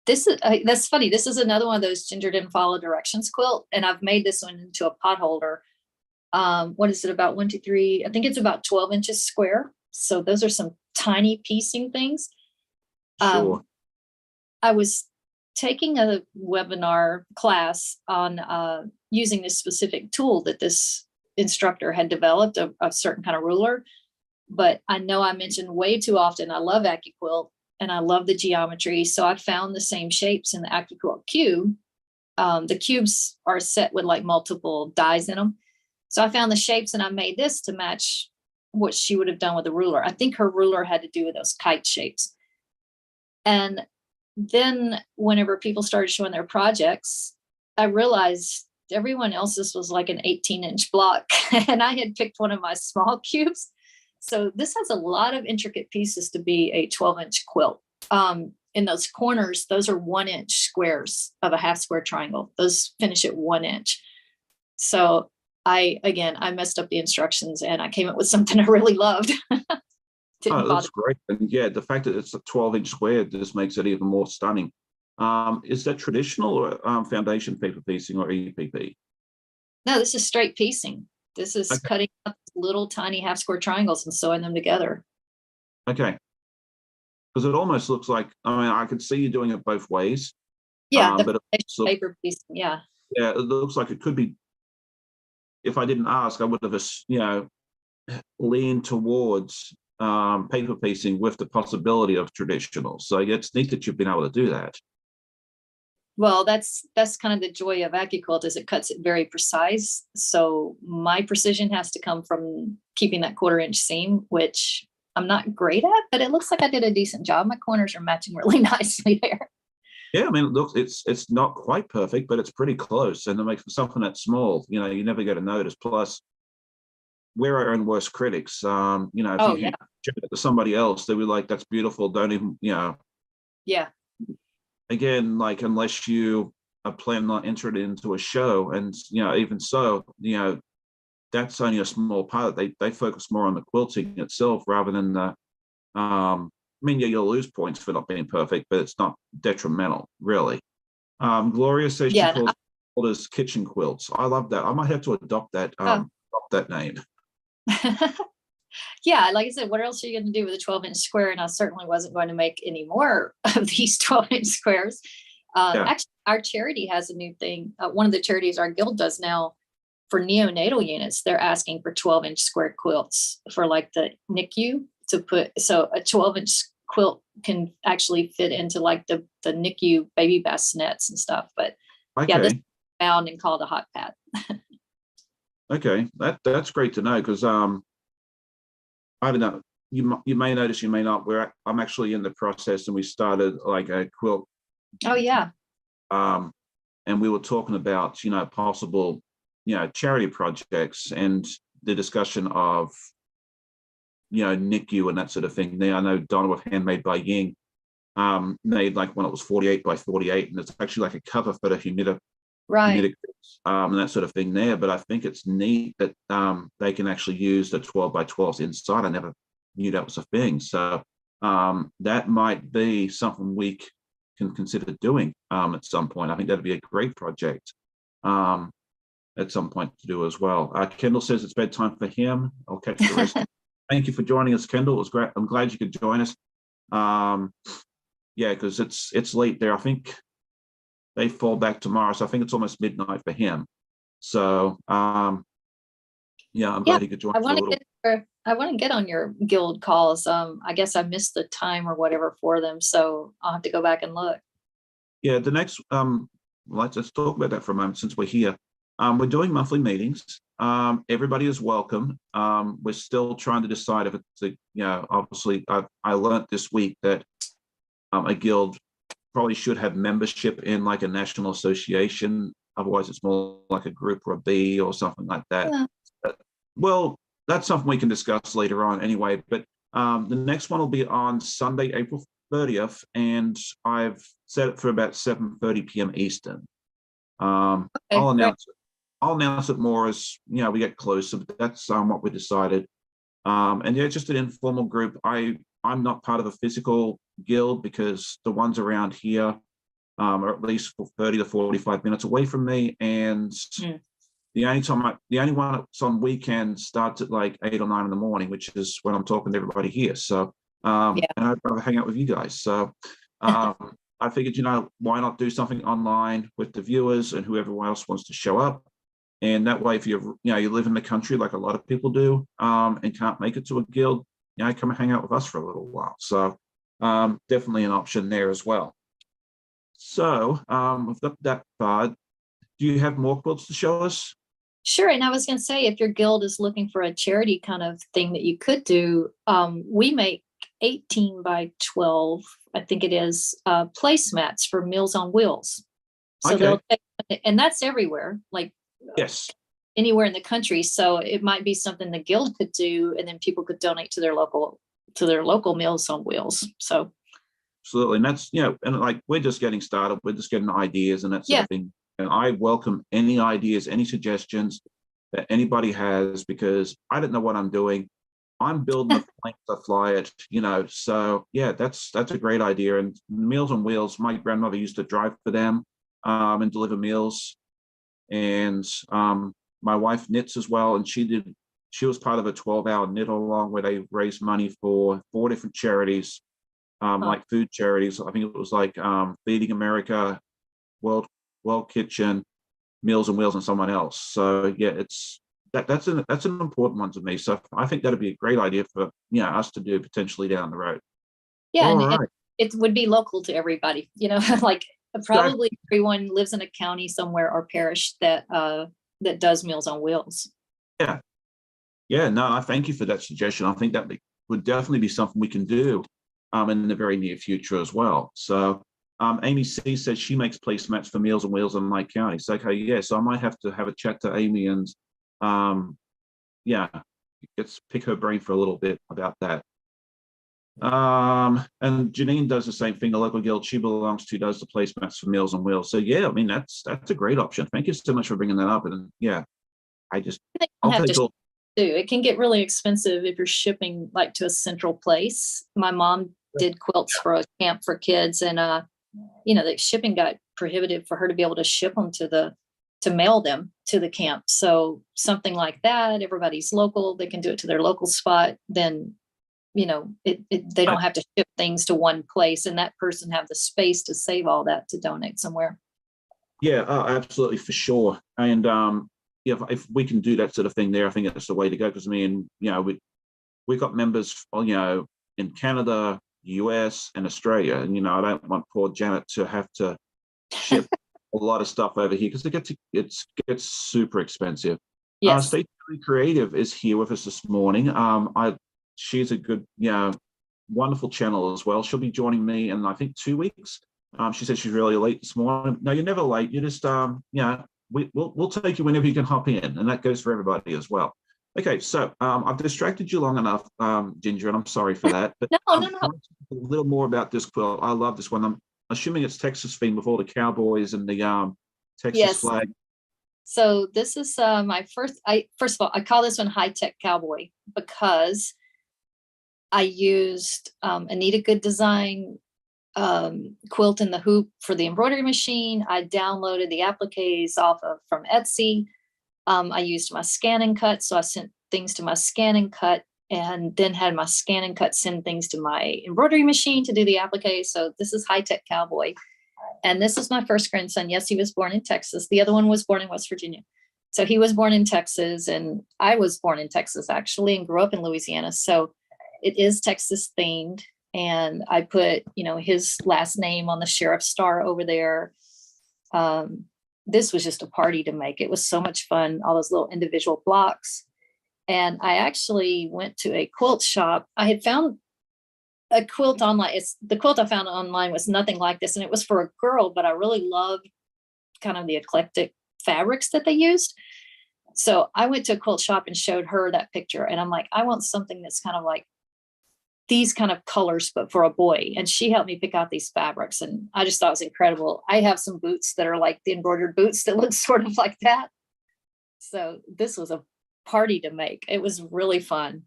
This is that's funny. This is another one of those Ginger didn't follow directions quilt, and I've made this one into a pot holder. What is it, about 1, 2, 3? I think it's about 12 inches square. So those are some tiny piecing things. Sure. I was taking a webinar class on using this specific tool that this instructor had developed, a certain kind of ruler. But I know I mentioned way too often, I love AccuQuilt and I love the geometry. So I found the same shapes in the AccuQuilt cube. The cubes are set with like multiple dies in them. So I found the shapes and I made this to match what she would have done with a ruler. I think her ruler had to do with those kite shapes. And then whenever people started showing their projects, I realized everyone else's was like an 18-inch block and I had picked one of my small cubes. So this has a lot of intricate pieces to be a 12-inch quilt. In those corners, those are 1-inch squares of a half square triangle. Those finish at 1 inch. So I messed up the instructions and I came up with something I really loved. That's great. And yeah, the fact that it's a 12-inch square just makes it even more stunning. Is that traditional or foundation paper piecing or EPP? No, this is straight piecing. This is cutting up little tiny half square triangles and sewing them together. Okay. Because it almost looks like, I mean, I could see you doing it both ways. Yeah, but paper piecing, yeah. Yeah, it looks like it could be, if I didn't ask, I would have, leaned towards paper piecing with the possibility of traditional. So yeah, it's neat that you've been able to do that. Well, that's kind of the joy of AccuQuilt, is it cuts it very precise. So my precision has to come from keeping that 1/4-inch seam, which I'm not great at, but it looks like I did a decent job. My corners are matching really nicely there. Yeah, I mean, it looks, it's not quite perfect, but it's pretty close. And it makes something that small, you never get a notice. Plus, we're our own worst critics. If you show it to somebody else, they were like, "That's beautiful." Don't even, Yeah. Again, like, unless you are planning on entering it into a show, and even so, that's only a small part. They focus more on the quilting itself rather than the. I mean, yeah, you'll lose points for not being perfect, but it's not detrimental, really. Gloria says she calls quilters kitchen quilts. I love that. I might have to adopt that. Adopt that name. Yeah, like I said, what else are you going to do with a 12-inch square? And I certainly wasn't going to make any more of these 12-inch squares. Actually, our charity has a new thing. One of the charities our guild does now for neonatal units, they're asking for 12-inch square quilts for like the NICU to put. So a 12-inch quilt can actually fit into like the NICU baby bassinets and stuff. But yeah, this is found and called a hot pad. Okay, that's great to know, because I don't know. You may notice, you may not. I'm actually in the process, and we started like a quilt. Oh yeah. And we were talking about possible charity projects and the discussion of NICU and that sort of thing. Now I know Donna with Handmade by Ying made like one that was 48 by 48, and it's actually like a cover for the humidifier. Right. And that sort of thing there. But I think it's neat that they can actually use the 12 by 12s inside. I never knew that was a thing. So that might be something we can consider doing at some point. I think that'd be a great project at some point to do as well. Kendall says it's bedtime for him. I'll catch the rest. Thank you for joining us, Kendall. It was great. I'm glad you could join us. Yeah, because it's late there. I think they fall back tomorrow, so I think it's almost midnight for him. So I'm glad he could join us a little. I want to get on your guild calls. I guess I missed the time or whatever for them, so I'll have to go back and look. Yeah, the next let's talk about that for a moment since we're here. We're doing monthly meetings. Everybody is welcome. We're still trying to decide if it's obviously I learned this week that a guild probably should have membership in like a national association. Otherwise, it's more like a group or a B or something like that. Yeah. Well, that's something we can discuss later on anyway. But the next one will be on Sunday, April 30th, and I've set it for about 7:30 p.m. Eastern. I'll announce it more as we get closer. But that's what we decided. And yeah, just an informal group. I'm not part of a physical guild because the ones around here or at least for 30 to 45 minutes away from me. And the only one that's on weekends starts at like 8 or 9 in the morning, which is when I'm talking to everybody here. So, and I'd rather hang out with you guys. So, I figured, why not do something online with the viewers and whoever else wants to show up. And that way, if you live in the country like a lot of people do, and can't make it to a guild, come and hang out with us for a little while. So, definitely an option there as well. So, we've got that part. Do you have more quilts to show us? Sure. And I was going to say, if your guild is looking for a charity kind of thing that you could do, we make 18 by 12, I think it is, placemats for Meals on Wheels. So they'll take, and that's everywhere, like yes, anywhere in the country. So it might be something the guild could do, and then people could donate to their local Meals on Wheels. So absolutely. And that's, and like, we're just getting started. We're just getting ideas and that sort of thing. And I welcome any ideas, any suggestions that anybody has, because I don't know what I'm doing. I'm building a plane to fly it, So yeah, that's a great idea. And Meals on Wheels, my grandmother used to drive for them, and deliver meals. And my wife knits as well, and she was part of a 12-hour knit along where they raised money for 4 different charities, like food charities. I think it was like Feeding America, World Kitchen, Meals on Wheels, and someone else. So yeah, that's an important one to me. So I think that'd be a great idea for us to do potentially down the road. Yeah, and it would be local to everybody. Like probably everyone lives in a county somewhere or parish that does Meals on Wheels. Yeah. No, I thank you for that suggestion. I think that would definitely be something we can do in the very near future as well. So. Amy C says she makes placemats for Meals on Wheels in my county. So, okay, yeah. So I might have to have a chat to Amy and, let's pick her brain for a little bit about that. And Janine does the same thing. The local guild she belongs to does the placemats for Meals on Wheels. So yeah, I mean that's a great option. Thank you so much for bringing that up. And yeah, I'll take all. It can get really expensive if you're shipping like to a central place. My mom did quilts for a camp for kids, and the shipping got prohibitive for her to be able to ship them to mail them to the camp. So something like that, everybody's local, they can do it to their local spot. Then, they don't have to ship things to one place, and that person have the space to save all that to donate somewhere. Yeah, absolutely, for sure. And if we can do that sort of thing there, I think that's the way to go. Because we've got members, in Canada, US, and Australia, and I don't want poor Janet to have to ship a lot of stuff over here because it gets super expensive. Yes. Stacey Creative is here with us this morning. She's a good, wonderful channel as well. She'll be joining me in I think 2 weeks. She said she's really late this morning. No, you're never late. You just we'll take you whenever you can hop in, and that goes for everybody as well. Okay, so I've distracted you long enough, Ginger, and I'm sorry for that. But no. A little more about this quilt. I love this one. I'm assuming it's Texas themed with all the cowboys and the Texas flag. So this is my first. First of all, I call this one High Tech Cowboy because I used Anita Good Design quilt in the hoop for the embroidery machine. I downloaded the appliques from Etsy. I used my scan and cut, so I sent things to my scan and cut, and then had my scan and cut send things to my embroidery machine to do the applique. So this is High Tech Cowboy. And this is my first grandson. Yes, he was born in Texas. The other one was born in West Virginia. So he was born in Texas, and I was born in Texas actually, and grew up in Louisiana. So it is Texas themed. And I put, his last name on the sheriff's star over there. This was just a party to make. It was so much fun, all those little individual blocks. And I actually went to a quilt shop. I had found a quilt online. The quilt I found online was nothing like this, and it was for a girl, but I really loved kind of the eclectic fabrics that they used. So I went to a quilt shop and showed her that picture, and I'm like, I want something that's kind of like these kind of colors, but for a boy. And she helped me pick out these fabrics, and I just thought it was incredible. I have some boots that are like the embroidered boots that look sort of like that. So this was a party to make. It was really fun.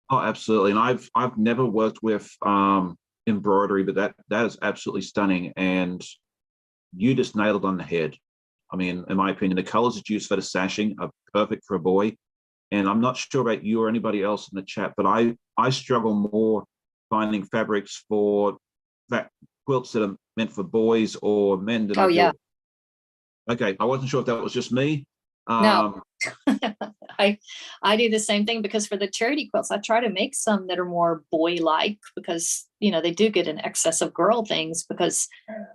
Oh, absolutely. And I've never worked with embroidery, but that is absolutely stunning. And you just nailed it on the head. I mean, in my opinion, the colors that you use for the sashing are perfect for a boy. And I'm not sure about you or anybody else in the chat, but I struggle more finding fabrics for that quilts that are meant for boys or men than Oh I yeah. do. Okay, I wasn't sure if that was just me. No. I do the same thing, because for the charity quilts, I try to make some that are more boy-like, because they do get an excess of girl things, because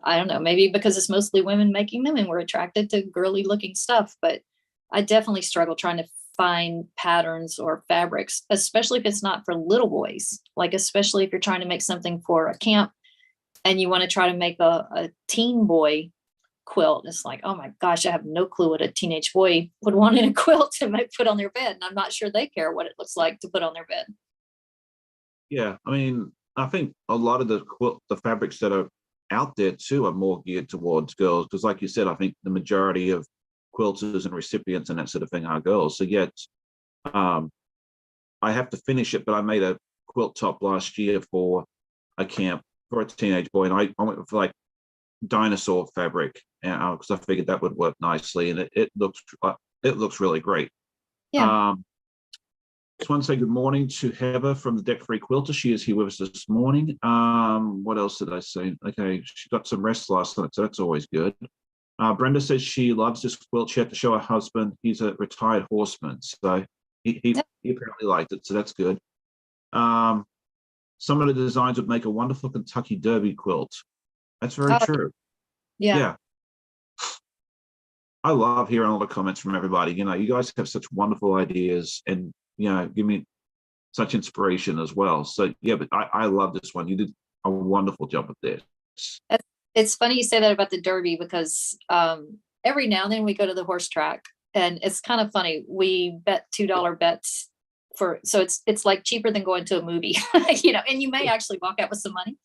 I don't know, maybe because it's mostly women making them and we're attracted to girly looking stuff. But I definitely struggle trying to find patterns or fabrics, especially if it's not for little boys. Like, especially if you're trying to make something for a camp and you want to try to make a teen boy quilt. It's like, oh my gosh, I have no clue what a teenage boy would want in a quilt to put on their bed. And I'm not sure they care what it looks like to put on their bed. Yeah, I mean, I think a lot of the fabrics that are out there too are more geared towards girls, because like you said, I think the majority of quilters and recipients and that sort of thing are girls. So yet, I have to finish it, but I made a quilt top last year for a camp for a teenage boy, and I went with like dinosaur fabric, because I figured that would work nicely, and it looks really great. Yeah. Just want to say good morning to Heather from the Debt Free Quilter. She is here with us this morning. What else did I say? Okay, she got some rest last night, so that's always good. Brenda says she loves this quilt. She had to show her husband. He's a retired horseman, so he apparently liked it, so that's good. Some of the designs would make a wonderful Kentucky Derby quilt. That's very true. Yeah. I love hearing all the comments from everybody. You guys have such wonderful ideas, and give me such inspiration as well. So yeah, but I love this one. You did a wonderful job with this. It's funny you say that about the Derby, because every now and then we go to the horse track, and it's kind of funny. We bet $2 bets so it's like cheaper than going to a movie, and you may actually walk out with some money.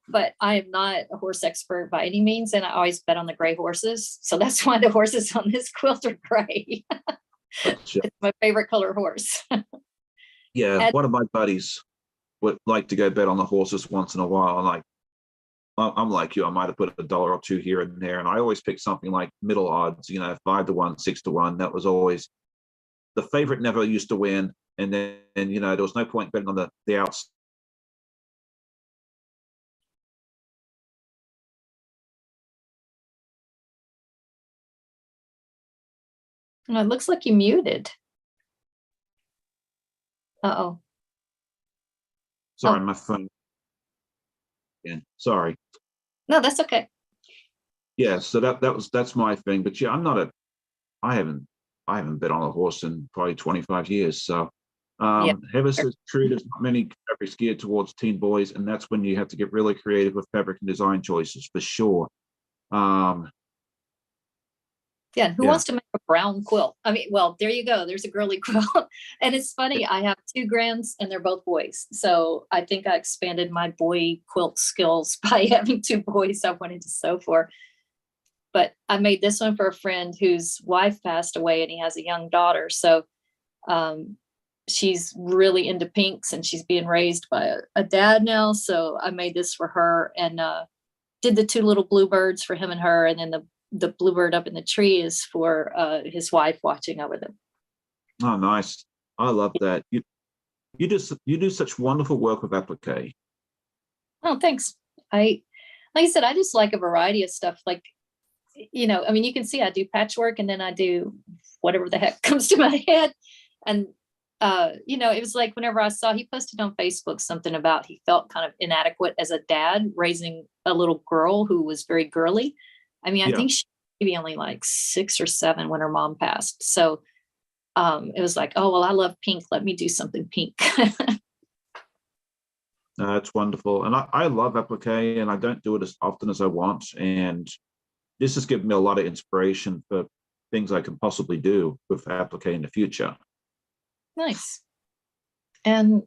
But I am not a horse expert by any means, and I always bet on the gray horses. So that's why the horses on this quilt are gray. It's my favorite color horse. Yeah, one of my buddies would like to go bet on the horses once in a while. I'm like you, I might have put $1 or $2 here and there, and I always pick something like middle odds, 5-1, 6-1. That was always the favorite. Never used to win, and then there was no point betting on the outs. Oh, it looks like you muted. Uh-oh. Sorry, my phone. Yeah, sorry. No, that's okay. Yeah, so that's my thing. But yeah, I haven't bet on a horse in probably 25 years. So Heather says true, there's not many fabrics geared towards teen boys, and that's when you have to get really creative with fabric and design choices for sure. Who wants to make a brown quilt? I mean, well, there you go. There's a girly quilt. And it's funny, I have 2 grands and they're both boys. So I think I expanded my boy quilt skills by having 2 boys I wanted to sew for. But I made this one for a friend whose wife passed away, and he has a young daughter. So she's really into pinks, and she's being raised by a dad now. So I made this for her, and did the 2 little bluebirds for him and her. And then the bluebird up in the tree is for his wife watching over them. Oh, nice. I love that. You do such wonderful work with applique. Oh, thanks. Like I said, I just like a variety of stuff. Like, I mean, you can see I do patchwork, and then I do whatever the heck comes to my head. And, it was like whenever I saw he posted on Facebook something about he felt kind of inadequate as a dad raising a little girl who was very girly. I mean, I think she was maybe only like 6 or 7 when her mom passed. So it was like, oh, well, I love pink. Let me do something pink. It's wonderful. And I love applique, and I don't do it as often as I want. And this has given me a lot of inspiration for things I can possibly do with applique in the future. Nice. And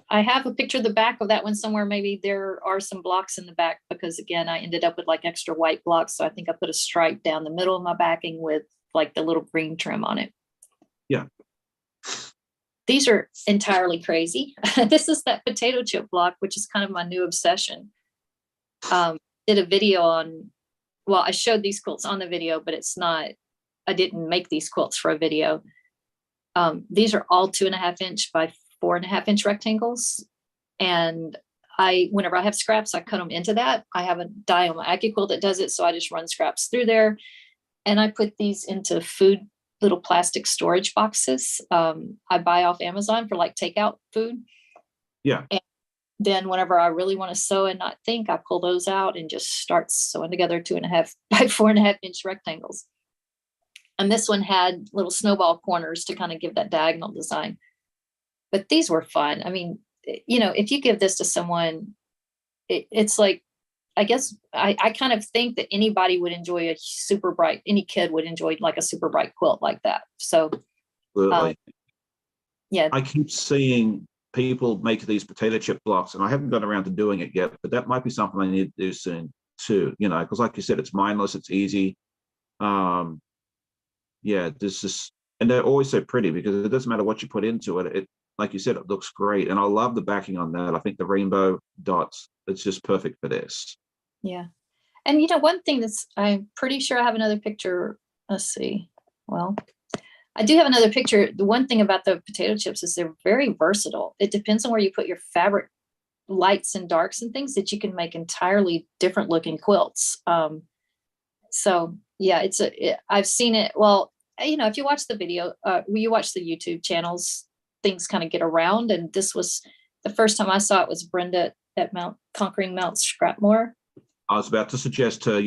I have a picture of the back of that one somewhere. Maybe there are some blocks in the back, because again, I ended up with like extra white blocks. So I think I put a stripe down the middle of my backing with like the little green trim on it. Yeah. These are entirely crazy. This is that potato chip block, which is kind of my new obsession. did a video on, well, I showed these quilts on the video, but it's not, I didn't make these quilts for a video. These are all 2.5 inch by 4.5 inch rectangles. And whenever I have scraps, I cut them into that. I have a die on my AccuQuilt that does it. So I just run scraps through there, and I put these into little plastic storage boxes. I buy off Amazon for like takeout food. Yeah. And then whenever I really want to sew and not think, I pull those out and just start sewing together 2.5 by 4.5 inch rectangles. And this one had little snowball corners to kind of give that diagonal design. But these were fun. I mean, if you give this to someone, it's like, I guess I kind of think that anybody would enjoy any kid would enjoy like a super bright quilt like that. So, yeah. I keep seeing people make these potato chip blocks, and I haven't got around to doing it yet, but that might be something I need to do soon too, because like you said, it's mindless, it's easy. Yeah, and they're always so pretty because it doesn't matter what you put into it. Like you said, it looks great. And I love the backing on that. I think the rainbow dots, it's just perfect for this. Yeah. And one thing I'm pretty sure I have another picture. Let's see. Well, I do have another picture. The one thing about the potato chips is they're very versatile. It depends on where you put your fabric lights and darks and things, that you can make entirely different looking quilts. So yeah, I've seen it. Well, if you watch the video, you watch the YouTube channels, things kind of get around. And this was the first time I saw it was Brenda at Conquering Mount Scrapmore. I was about to suggest her,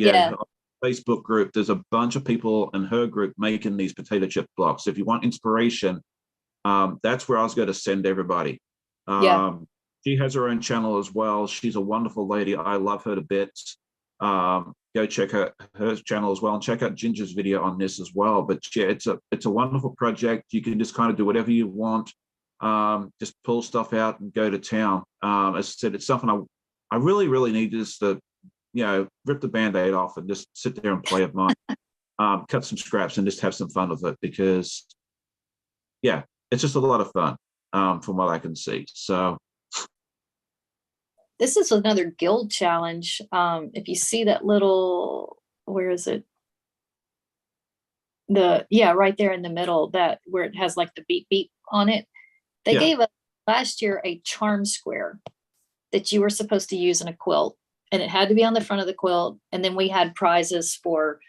Facebook group, there's a bunch of people in her group making these potato chip blocks. If you want inspiration, that's where I was going to send everybody. She has her own channel as well. She's a wonderful lady. I love her to bits. Go check her channel as well, and check out Ginger's video on this as well. But yeah, it's a wonderful project. You can just kind of do whatever you want. Just pull stuff out and go to town. As I said, it's something I really, really need just to, rip the Band-Aid off and just sit there and play with mine, cut some scraps and just have some fun with it, because yeah, it's just a lot of fun, from what I can see. So this is another guild challenge. If you see that little, where is it? Right there in the middle, where it has like the beep beep on it. They gave us last year a charm square that you were supposed to use in a quilt, and it had to be on the front of the quilt. And then we had prizes for,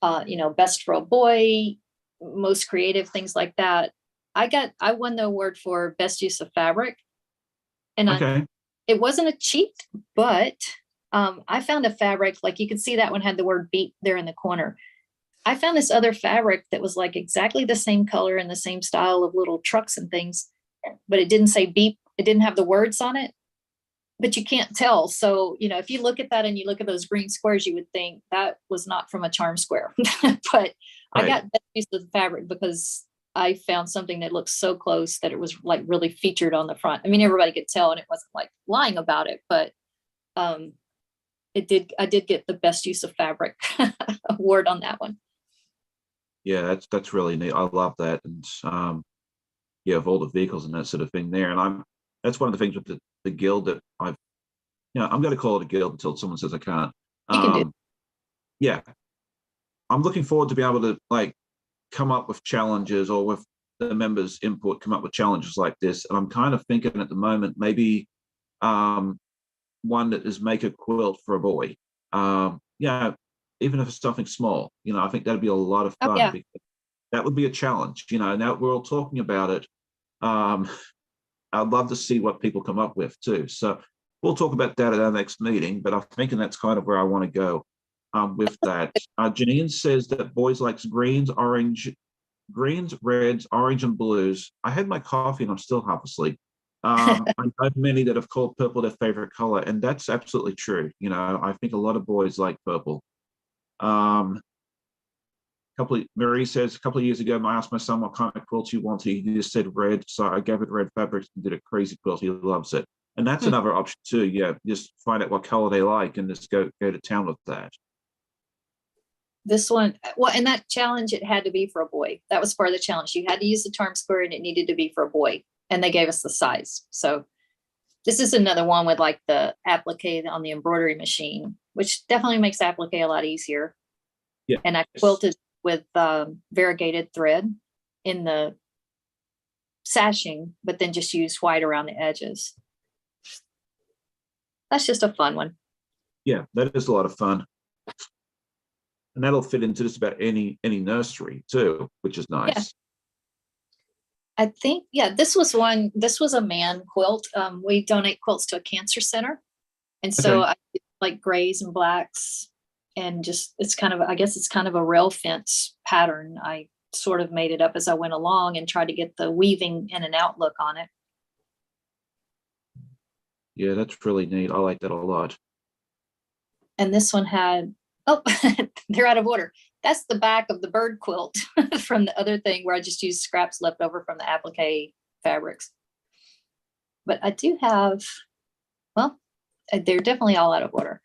best for a boy, most creative, things like that. I won the award for best use of fabric, and it wasn't a cheat, but I found a fabric, like you can see that one had the word beep there in the corner. I found this other fabric that was like exactly the same color and the same style of little trucks and things, but it didn't say beep. It didn't have the words on it, but you can't tell. So, if you look at that and you look at those green squares, you would think that was not from a charm square. But I got that piece of the fabric because I found something that looked so close that it was like really featured on the front. I mean, everybody could tell, and it wasn't like lying about it, but I did get the best use of fabric award on that one. Yeah, that's really neat. I love that. And of all the vehicles and that sort of thing there. And that's one of the things with the guild that I'm going to call it a guild until someone says I can't. You can do. Yeah. I'm looking forward to be able to like come up with challenges, or with the members' input, come up with challenges like this. And I'm kind of thinking at the moment, maybe one that is make a quilt for a boy. Even if it's something small, I think that'd be a lot of fun. Because that would be a challenge. Now we're all talking about it. I'd love to see what people come up with too. So we'll talk about that at our next meeting, but I'm thinking that's kind of where I want to go with that. Janine says that boys likes greens, reds, orange, and blues. I had my coffee and I'm still half asleep. I know many that have called purple their favorite color, and that's absolutely true. I think a lot of boys like purple. Marie says a couple of years ago, I asked my son what kind of quilt he wanted. He just said red, so I gave it red fabrics and did a crazy quilt. He loves it, and that's another option too. Yeah, just find out what color they like and just go to town with that. This one, well, and that challenge, it had to be for a boy. That was part of the challenge. You had to use the charm square, and it needed to be for a boy, and they gave us the size. So This is another one with like the applique on the embroidery machine, which definitely makes applique a lot easier. Yeah. And I quilted with variegated thread in the sashing, but then just use white around the edges. That's just a fun one. Yeah, that is a lot of fun. And that'll fit into just about any nursery too, which is nice. Yeah. I think, yeah, this was a man quilt. We donate quilts to a cancer center. And so Okay. I like grays and blacks, and just, I guess it's kind of a rail fence pattern. I sort of made it up as I went along and tried to get the weaving in and out look on it. Yeah, that's really neat. I like that a lot. And this one had, oh, they're out of order. That's the back of the bird quilt from the other thing where I just used scraps left over from the applique fabrics. But I do have, well, they're definitely all out of order.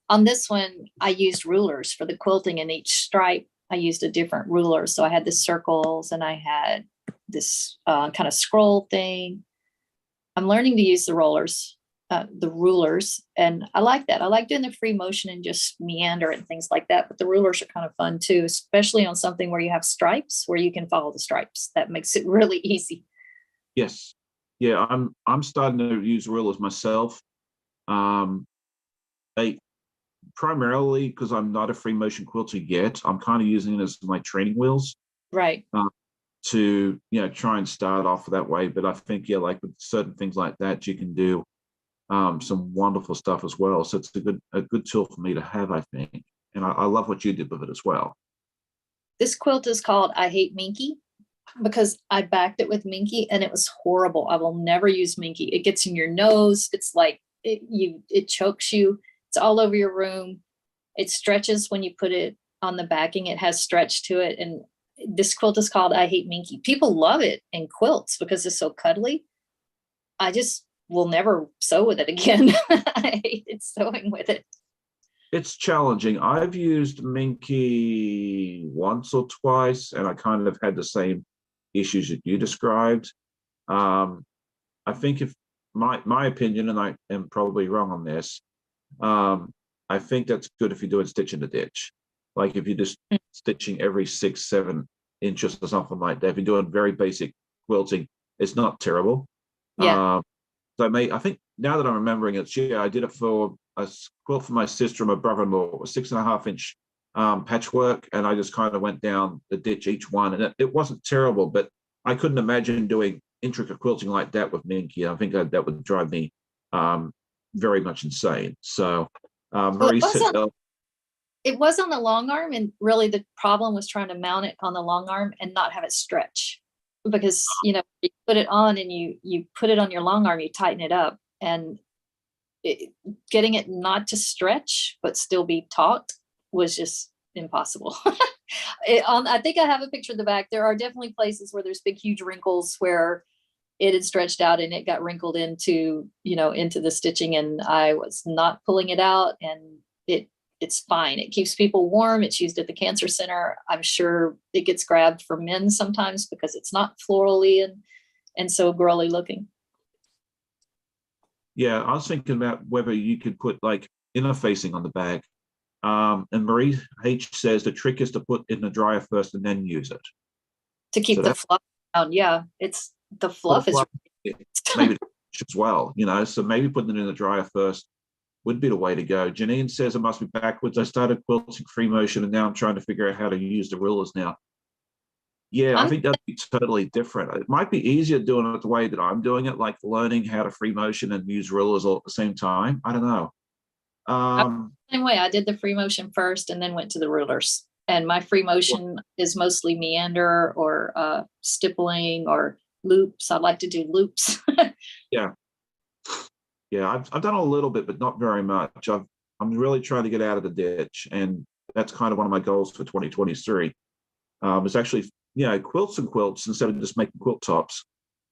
On this one, I used rulers for the quilting, and each stripe, I used a different ruler. So I had the circles and I had this kind of scroll thing. I'm learning to use the rulers, and I like that. I like doing the free motion and just meander and things like that. But the rulers are kind of fun too, especially on something where you have stripes, where you can follow the stripes. That makes it really easy. Yes. Yeah, I'm starting to use rulers myself. They primarily because I'm not a free motion quilter yet. I'm kind of using it as my training wheels. Right. To try and start off that way. But I think like with certain things like that, you can do some wonderful stuff as well. So it's a good tool for me to have, I think. And I love what you did with it as well. This quilt is called I Hate Minky, because I backed it with Minky and it was horrible. I will never use Minky. It gets in your nose. It's like it chokes you. It's all over your room. It stretches when you put it on the backing. It has stretch to it. And this quilt is called I Hate Minky. People love it in quilts because it's so cuddly. I just will never sew with it again. I hated sewing with it. It's challenging. I've used Minky once or twice, and I kind of had the same issues that you described. I think if my opinion, and I am probably wrong on this, I think that's good if you're doing stitch in the ditch. Like if you're just stitching every 6-7 inches or something like that. If you're doing very basic quilting, it's not terrible. Yeah. So I think now that I'm remembering it, I did it for a quilt for my sister and my brother-in-law. It was 6.5-inch patchwork, and I just kind of went down the ditch each one, and it wasn't terrible, but I couldn't imagine doing intricate quilting like that with Minky. I think that would drive me very much insane. So Marie said, it was on the long arm, and really the problem was trying to mount it on the long arm and not have it stretch, because you put it on and you put it on your long arm, you tighten it up, and getting it not to stretch but still be taut was just impossible. I think I have a picture of the back. There are definitely places where there's big huge wrinkles where it had stretched out and it got wrinkled into the stitching, and I was not pulling it out, and it's fine. It keeps people warm. It's used at the cancer center. I'm sure it gets grabbed for men sometimes because it's not florally and so girly looking. Yeah, I was thinking about whether you could put like interfacing on the bag. And Marie H says the trick is to put in the dryer first and then use it. To keep the fluff down. Yeah, it's the fluff is maybe as well, so maybe putting it in the dryer first would be the way to go. Janine says it must be backwards. I started quilting free motion and now I'm trying to figure out how to use the rulers now. Yeah, I think that'd be totally different. It might be easier doing it the way that I'm doing it, like learning how to free motion and use rulers all at the same time. I don't know. Same way. I did the free motion first and then went to the rulers. And my free motion is mostly meander or stippling or loops. I like to do loops. Yeah. I've done a little bit, but not very much. I'm really trying to get out of the ditch, and that's kind of one of my goals for 2023. It's actually quilts and quilts instead of just making quilt tops.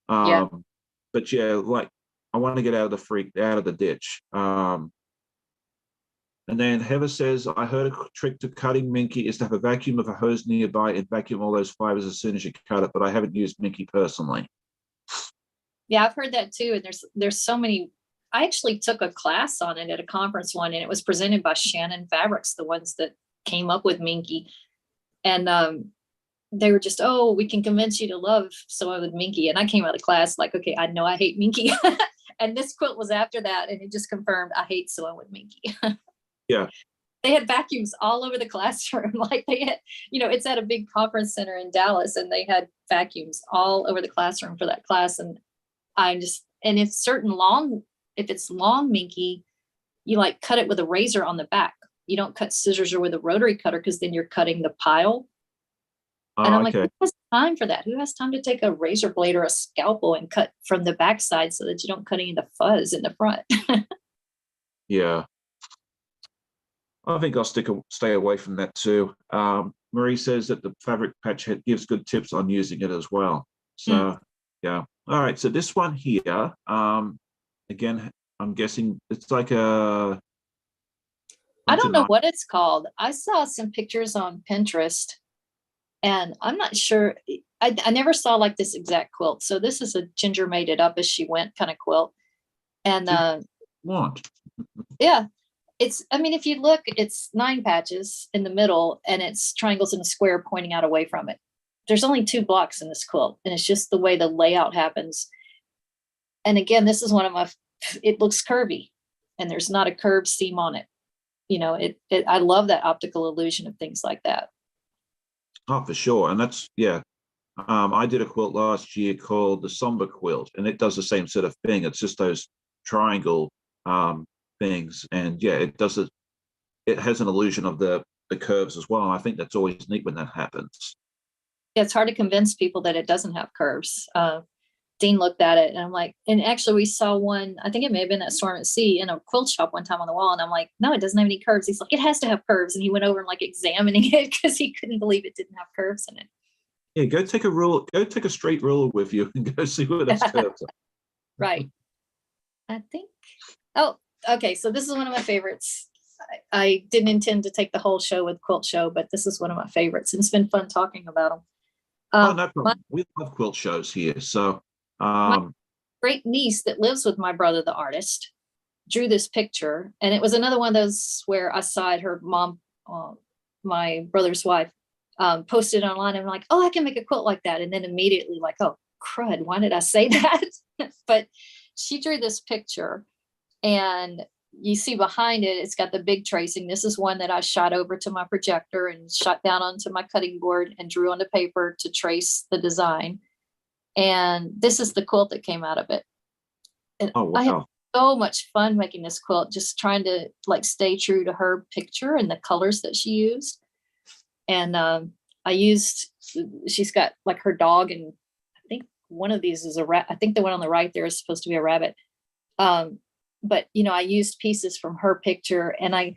But like I want to get out of the ditch. And then Heather says, I heard a trick to cutting Minky is to have a vacuum of a hose nearby and vacuum all those fibers as soon as you cut it, but I haven't used Minky personally. Yeah, I've heard that too. And there's so many I actually took a class on it at a conference one, and it was presented by Shannon Fabrics, the ones that came up with Minky. And they were just, oh, we can convince you to love sewing with Minky. And I came out of class like, okay, I know I hate Minky. And this quilt was after that, and it just confirmed I hate sewing with Minky. Yeah. They had vacuums all over the classroom. Like they had, it's at a big conference center in Dallas, and they had vacuums all over the classroom for that class. And and if it's long Minky, you like cut it with a razor on the back. You don't cut scissors or with a rotary cutter, because then you're cutting the pile. And I'm like, who has time for that? Who has time to take a razor blade or a scalpel and cut from the backside so that you don't cut any of the fuzz in the front? Yeah. I think I'll stay away from that too. Marie says that the fabric patch gives good tips on using it as well. So yeah. All right. So this one here, again, I'm guessing it's like a. I don't know what it's called. I saw some pictures on Pinterest, and I'm not sure. I never saw like this exact quilt. So this is a Ginger made it up as she went kind of quilt. And what? Yeah. If you look, it's 9 patches in the middle, and it's triangles in a square pointing out away from it. There's only 2 blocks in this quilt, and it's just the way the layout happens. And again, this is it looks curvy, and there's not a curved seam on it. I love that optical illusion of things like that. Oh, for sure. And that's, yeah. I did a quilt last year called the Somber Quilt, and it does the same sort of thing. It's just those triangle things, and yeah, it has an illusion of the curves as well. And I think that's always neat when that happens. Yeah, it's hard to convince people that it doesn't have curves. Dean looked at it, and I'm like, and actually we saw one, I think it may have been at Storm at Sea, in a quilt shop one time on the wall, and I'm like, no, it doesn't have any curves. He's like, it has to have curves. And he went over and like examining it because he couldn't believe it didn't have curves in it. Yeah, go take a straight ruler with you and go see what its curves are. Right. I think, okay, so this is one of my favorites. I didn't intend to take the whole show with Quilt Show, but this is one of my favorites, and it's been fun talking about them. No problem. We love quilt shows here. So my great niece that lives with my brother, the artist, drew this picture, and it was another one of those where I saw it, her mom, my brother's wife, posted online, and I'm like, oh, I can make a quilt like that. And then immediately like, oh crud, why did I say that? But she drew this picture, and you see behind it, it's got the big tracing. This is one that I shot over to my projector and shot down onto my cutting board and drew onto paper to trace the design. And this is the quilt that came out of it. And oh, wow. I had so much fun making this quilt, just trying to like stay true to her picture and the colors that she used. And she's got like her dog, and I think one of these is a rat. I think the one on the right there is supposed to be a rabbit. But I used pieces from her picture, and I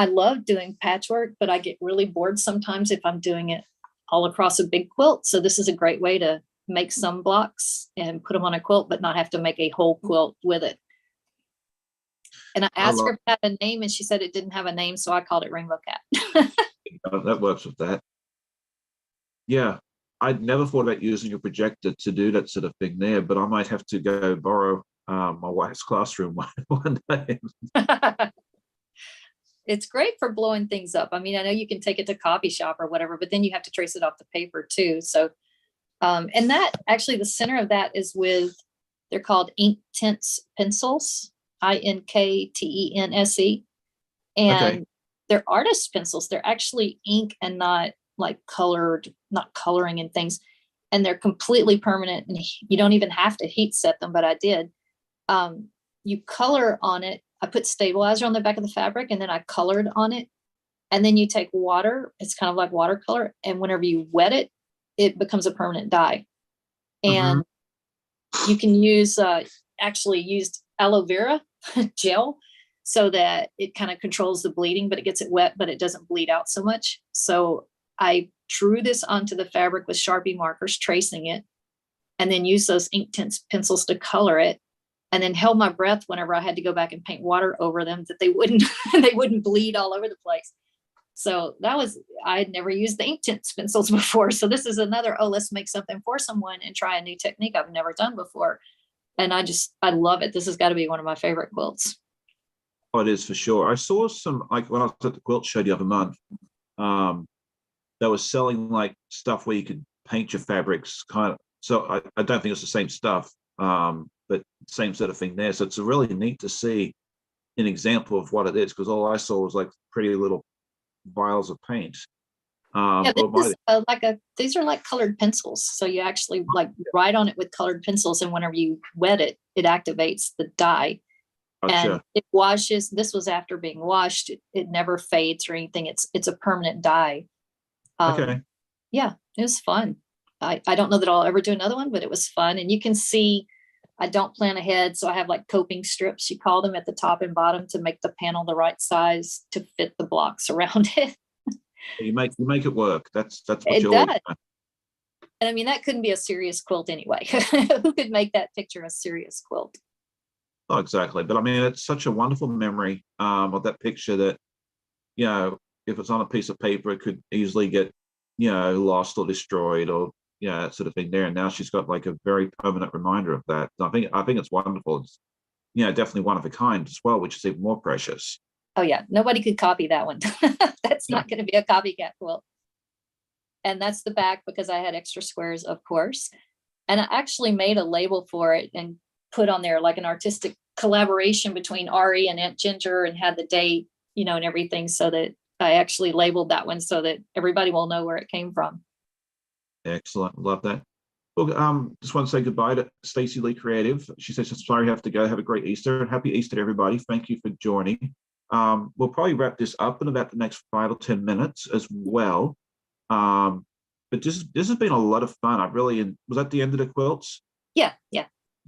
love doing patchwork, but I get really bored sometimes if I'm doing it all across a big quilt. So this is a great way to make some blocks and put them on a quilt, but not have to make a whole quilt with it. And I asked her if it had a name, and she said it didn't have a name, so I called it Rainbow Cat. That works with that. Yeah, I'd never thought about using a projector to do that sort of thing there, but I might have to go borrow my wife's classroom one day. It's great for blowing things up. I know you can take it to coffee shop or whatever, but then you have to trace it off the paper too. So, and that actually, the center of that is they're called Inktense pencils, Inktense. And they're artist pencils. They're actually ink and not like not coloring and things. And they're completely permanent, and you don't even have to heat set them, but I did. You color on it. I put stabilizer on the back of the fabric, and then I colored on it. And then you take water. It's kind of like watercolor. And whenever you wet it, it becomes a permanent dye. And you can use, actually used aloe vera gel, so that it kind of controls the bleeding, but it gets it wet, but it doesn't bleed out so much. So I drew this onto the fabric with Sharpie markers, tracing it, and then used those Inktense pencils to color it, and then held my breath whenever I had to go back and paint water over them, that they wouldn't bleed all over the place. So I had never used the Inktense pencils before. So this is another, let's make something for someone and try a new technique I've never done before. And I love it. This has got to be one of my favorite quilts. Oh, it is for sure. I saw some, like when I was at the quilt show the other month, they were selling like stuff where you could paint your fabrics kind of. So I don't think it's the same stuff, but same sort of thing there. So it's really neat to see an example of what it is, because all I saw was like pretty little vials of paint. Yeah, But this is these are like colored pencils. So you actually like write on it with colored pencils, and whenever you wet it, it activates the dye. And gotcha. it washes. This was after being washed. It never fades or anything. It's a permanent dye. Okay. Yeah, it was fun. I don't know that I'll ever do another one, but it was fun. And you can see I don't plan ahead. So I have like coping strips, you call them, at the top and bottom to make the panel the right size to fit the blocks around it. You make it work. That's what It you does. always do. And I mean, that couldn't be a serious quilt anyway. Who could make that picture a serious quilt? Oh, exactly. But I mean, it's such a wonderful memory of that picture that, you know, if it's on a piece of paper, it could easily get, you know, lost or destroyed or, you know, that sort of thing there. And now she's got like a very permanent reminder of that. I think it's wonderful. It's, you know, definitely one of a kind as well, which is even more precious. Oh yeah, nobody could copy that one. That's not going to be a copycat quilt. And that's the back because I had extra squares, of course. And I actually made a label for it and put on there like an artistic collaboration between Ari and Aunt Ginger, and had the date, you know, and everything, so that I actually labeled that one so that everybody will know where it came from. Excellent. Love that. Well, just want to say goodbye to Stacey Lee Creative. She says, sorry, I have to go. Have a great Easter, and happy Easter to everybody. Thank you for joining. We'll probably wrap this up in about the next 5 or 10 minutes as well. But this has been a lot of fun. Was that the end of the quilts? Yeah.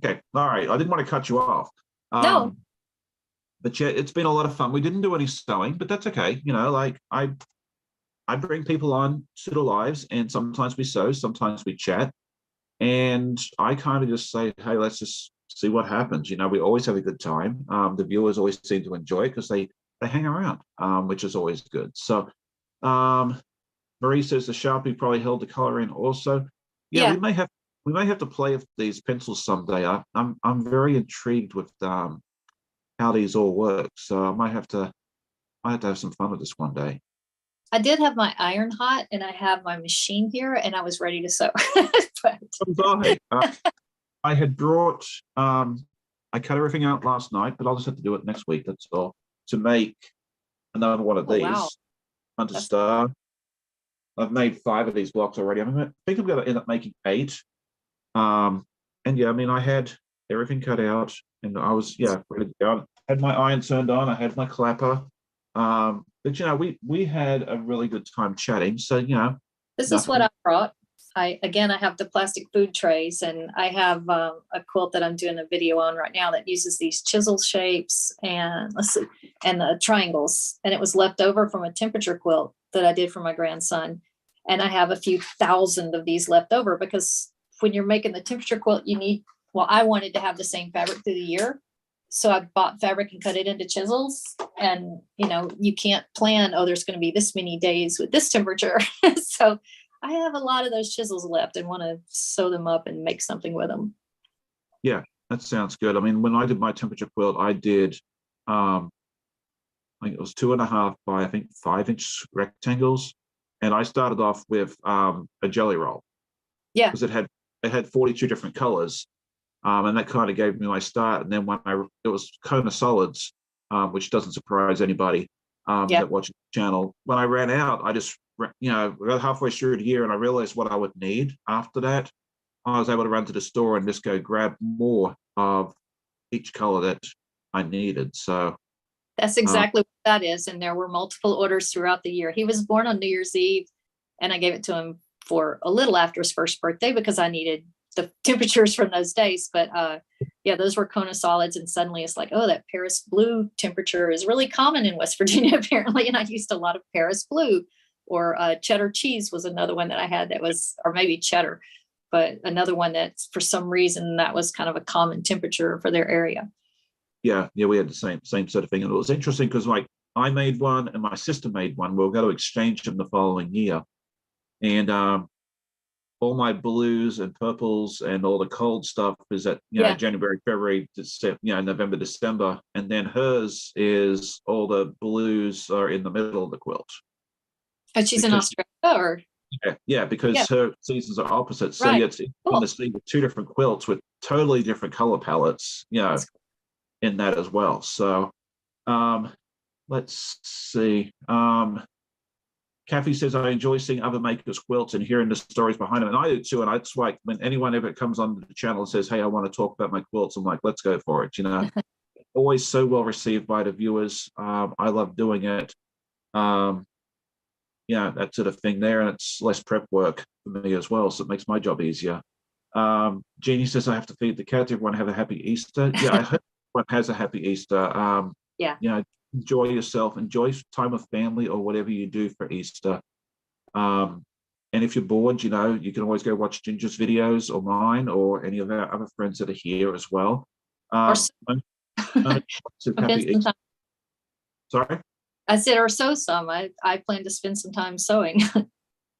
Okay. All right. I didn't want to cut you off. No. But yeah, it's been a lot of fun. We didn't do any sewing, but that's okay. You know, like I bring people on to the lives, and sometimes we sew, sometimes we chat. And I kind of just say, hey, let's just see what happens. You know, we always have a good time. The viewers always seem to enjoy it because they hang around, which is always good. So Marie says the Sharpie probably held the color in also. Yeah, we may have to play with these pencils someday. I'm very intrigued with how these all work. So I might have to have some fun with this one day. I did have my iron hot, and I have my machine here, and I was ready to sew. But I had brought, I cut everything out last night, but I'll just have to do it next week. That's all, to make another one of these. Wow. Hunter Star. I've made 5 of these blocks already. I think I'm going to end up making 8. And yeah, I mean, I had everything cut out, and I was ready to go. I had my iron turned on. I had my clapper. But you know, we had a really good time chatting. So you know, this is what I brought. I have the plastic food trays, and I have a quilt that I'm doing a video on right now that uses these chisel shapes and the triangles. And it was left over from a temperature quilt that I did for my grandson. And I have a few thousand of these left over because when you're making the temperature quilt, I wanted to have the same fabric through the year. So I bought fabric and cut it into chisels, and you know, you can't plan, oh, there's going to be this many days with this temperature. So I have a lot of those chisels left and want to sew them up and make something with them. Yeah, that sounds good. I mean, when I did my temperature quilt, I did, I think it was 2.5 by, I think 5-inch rectangles. And I started off with a jelly roll. Yeah. Because it had 42 different colors. And that kind of gave me my start. And then it was Kona solids, which doesn't surprise anybody that watches the channel. When I ran out, I just, you know, got halfway through the year and I realized what I would need after that. I was able to run to the store and just go grab more of each color that I needed. So that's exactly what that is. And there were multiple orders throughout the year. He was born on New Year's Eve, and I gave it to him for a little after his first birthday because I needed the temperatures from those days. But those were Kona solids, and suddenly it's like, oh, that Paris blue temperature is really common in West Virginia apparently. And I used a lot of Paris blue, or cheddar cheese was another one that I had that was, or maybe cheddar, but another one that for some reason that was kind of a common temperature for their area. Yeah, we had the same sort of thing. And it was interesting because like I made one and my sister made one. We were going to exchange them the following year. And all my blues and purples and all the cold stuff is at Yeah. January, February, November, December, and then hers is all the blues are in the middle of the quilt. And she's in Because- Australia, or Yeah, because Yeah. her seasons are opposite. So Right. it's Cool. going to see two different quilts with totally different color palettes, That's cool. in that as well. So let's see. Kathy says, I enjoy seeing other makers' quilts and hearing the stories behind them. And I do too. And it's like when anyone ever comes on the channel and says, hey, I want to talk about my quilts, I'm like, let's go for it. Always so well received by the viewers. I love doing it. That sort of thing there. And it's less prep work for me as well. So it makes my job easier. Jeannie says, I have to feed the cat. Everyone have a happy Easter. Yeah, I hope everyone has a happy Easter. Yeah. Enjoy yourself, enjoy time with family or whatever you do for Easter. And if you're bored, you can always go watch Ginger's videos or mine or any of our other friends that are here as well. Happy Easter. Sorry? I said, or sew some. I plan to spend some time sewing.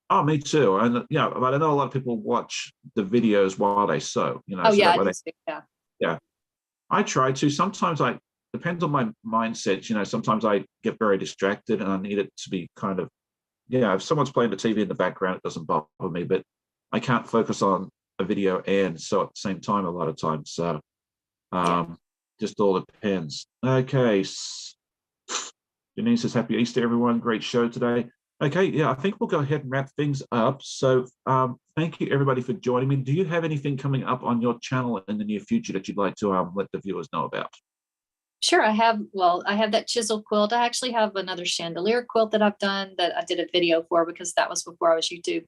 Oh, me too. And but I know a lot of people watch the videos while they sew. Oh, so yeah. that way I try to. Sometimes depends on my mindset. Sometimes I get very distracted and I need it to be kind of, if someone's playing the TV in the background, it doesn't bother me, but I can't focus on a video and sew at the same time a lot of times. So just all depends. Okay. Janine says, happy Easter, everyone. Great show today. Okay, yeah, I think we'll go ahead and wrap things up. So thank you, everybody, for joining me. Do you have anything coming up on your channel in the near future that you'd like to let the viewers know about? Sure, I have that chisel quilt. I actually have another chandelier quilt that I've done that I did a video for because that was before I was YouTube.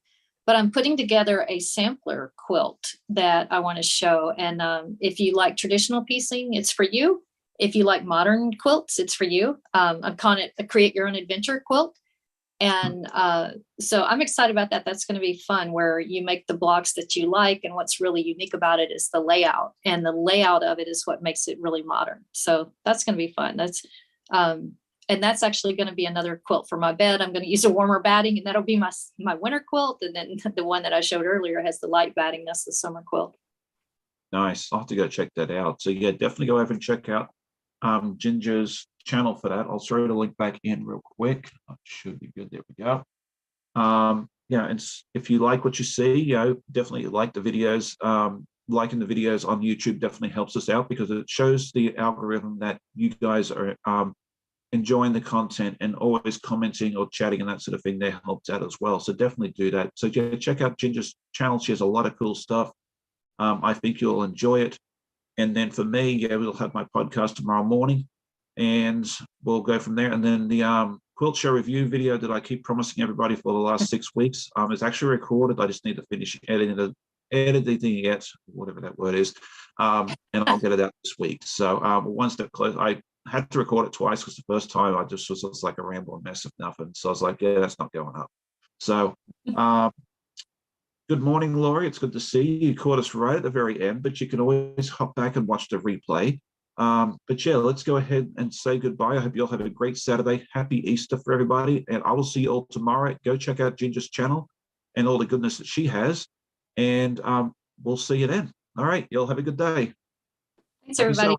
But I'm putting together a sampler quilt that I want to show. And if you like traditional piecing, it's for you. If you like modern quilts, it's for you. I'm calling it a create your own adventure quilt. And so I'm excited about that. That's going to be fun, where you make the blocks that you like. And what's really unique about it is the layout. And the layout of it is what makes it really modern. So that's going to be fun. And that's actually going to be another quilt for my bed. I'm going to use a warmer batting, and that'll be my winter quilt. And then the one that I showed earlier has the light batting. That's the summer quilt. Nice. I'll have to go check that out. So yeah, definitely go over and check out Ginger's channel for that. I'll throw the link back in real quick. That should be good. There we go. And if you like what you see, definitely like the videos. Liking the videos on YouTube definitely helps us out because it shows the algorithm that you guys are enjoying the content, and always commenting or chatting and that sort of thing there helps out as well. So definitely do that. So yeah, check out Ginger's channel. She has a lot of cool stuff. I think you'll enjoy it. And then for me, we'll have my podcast tomorrow morning, and we'll go from there. And then the quilt show review video that I keep promising everybody for the last 6 weeks is actually recorded. I just need to finish editing it, whatever that word is, and I'll get it out this week. So one step close. I had to record it twice because the first time I just was like a rambling mess of nothing. So I was like, yeah, that's not going up. So good morning, Laurie. It's good to see you. You caught us right at the very end, but you can always hop back and watch the replay. But yeah, let's go ahead and say goodbye. I hope you all have a great Saturday. Happy Easter for everybody. And I will see you all tomorrow. Go check out Ginger's channel and all the goodness that she has. And we'll see you then. All right. You all have a good day. Thanks, everybody.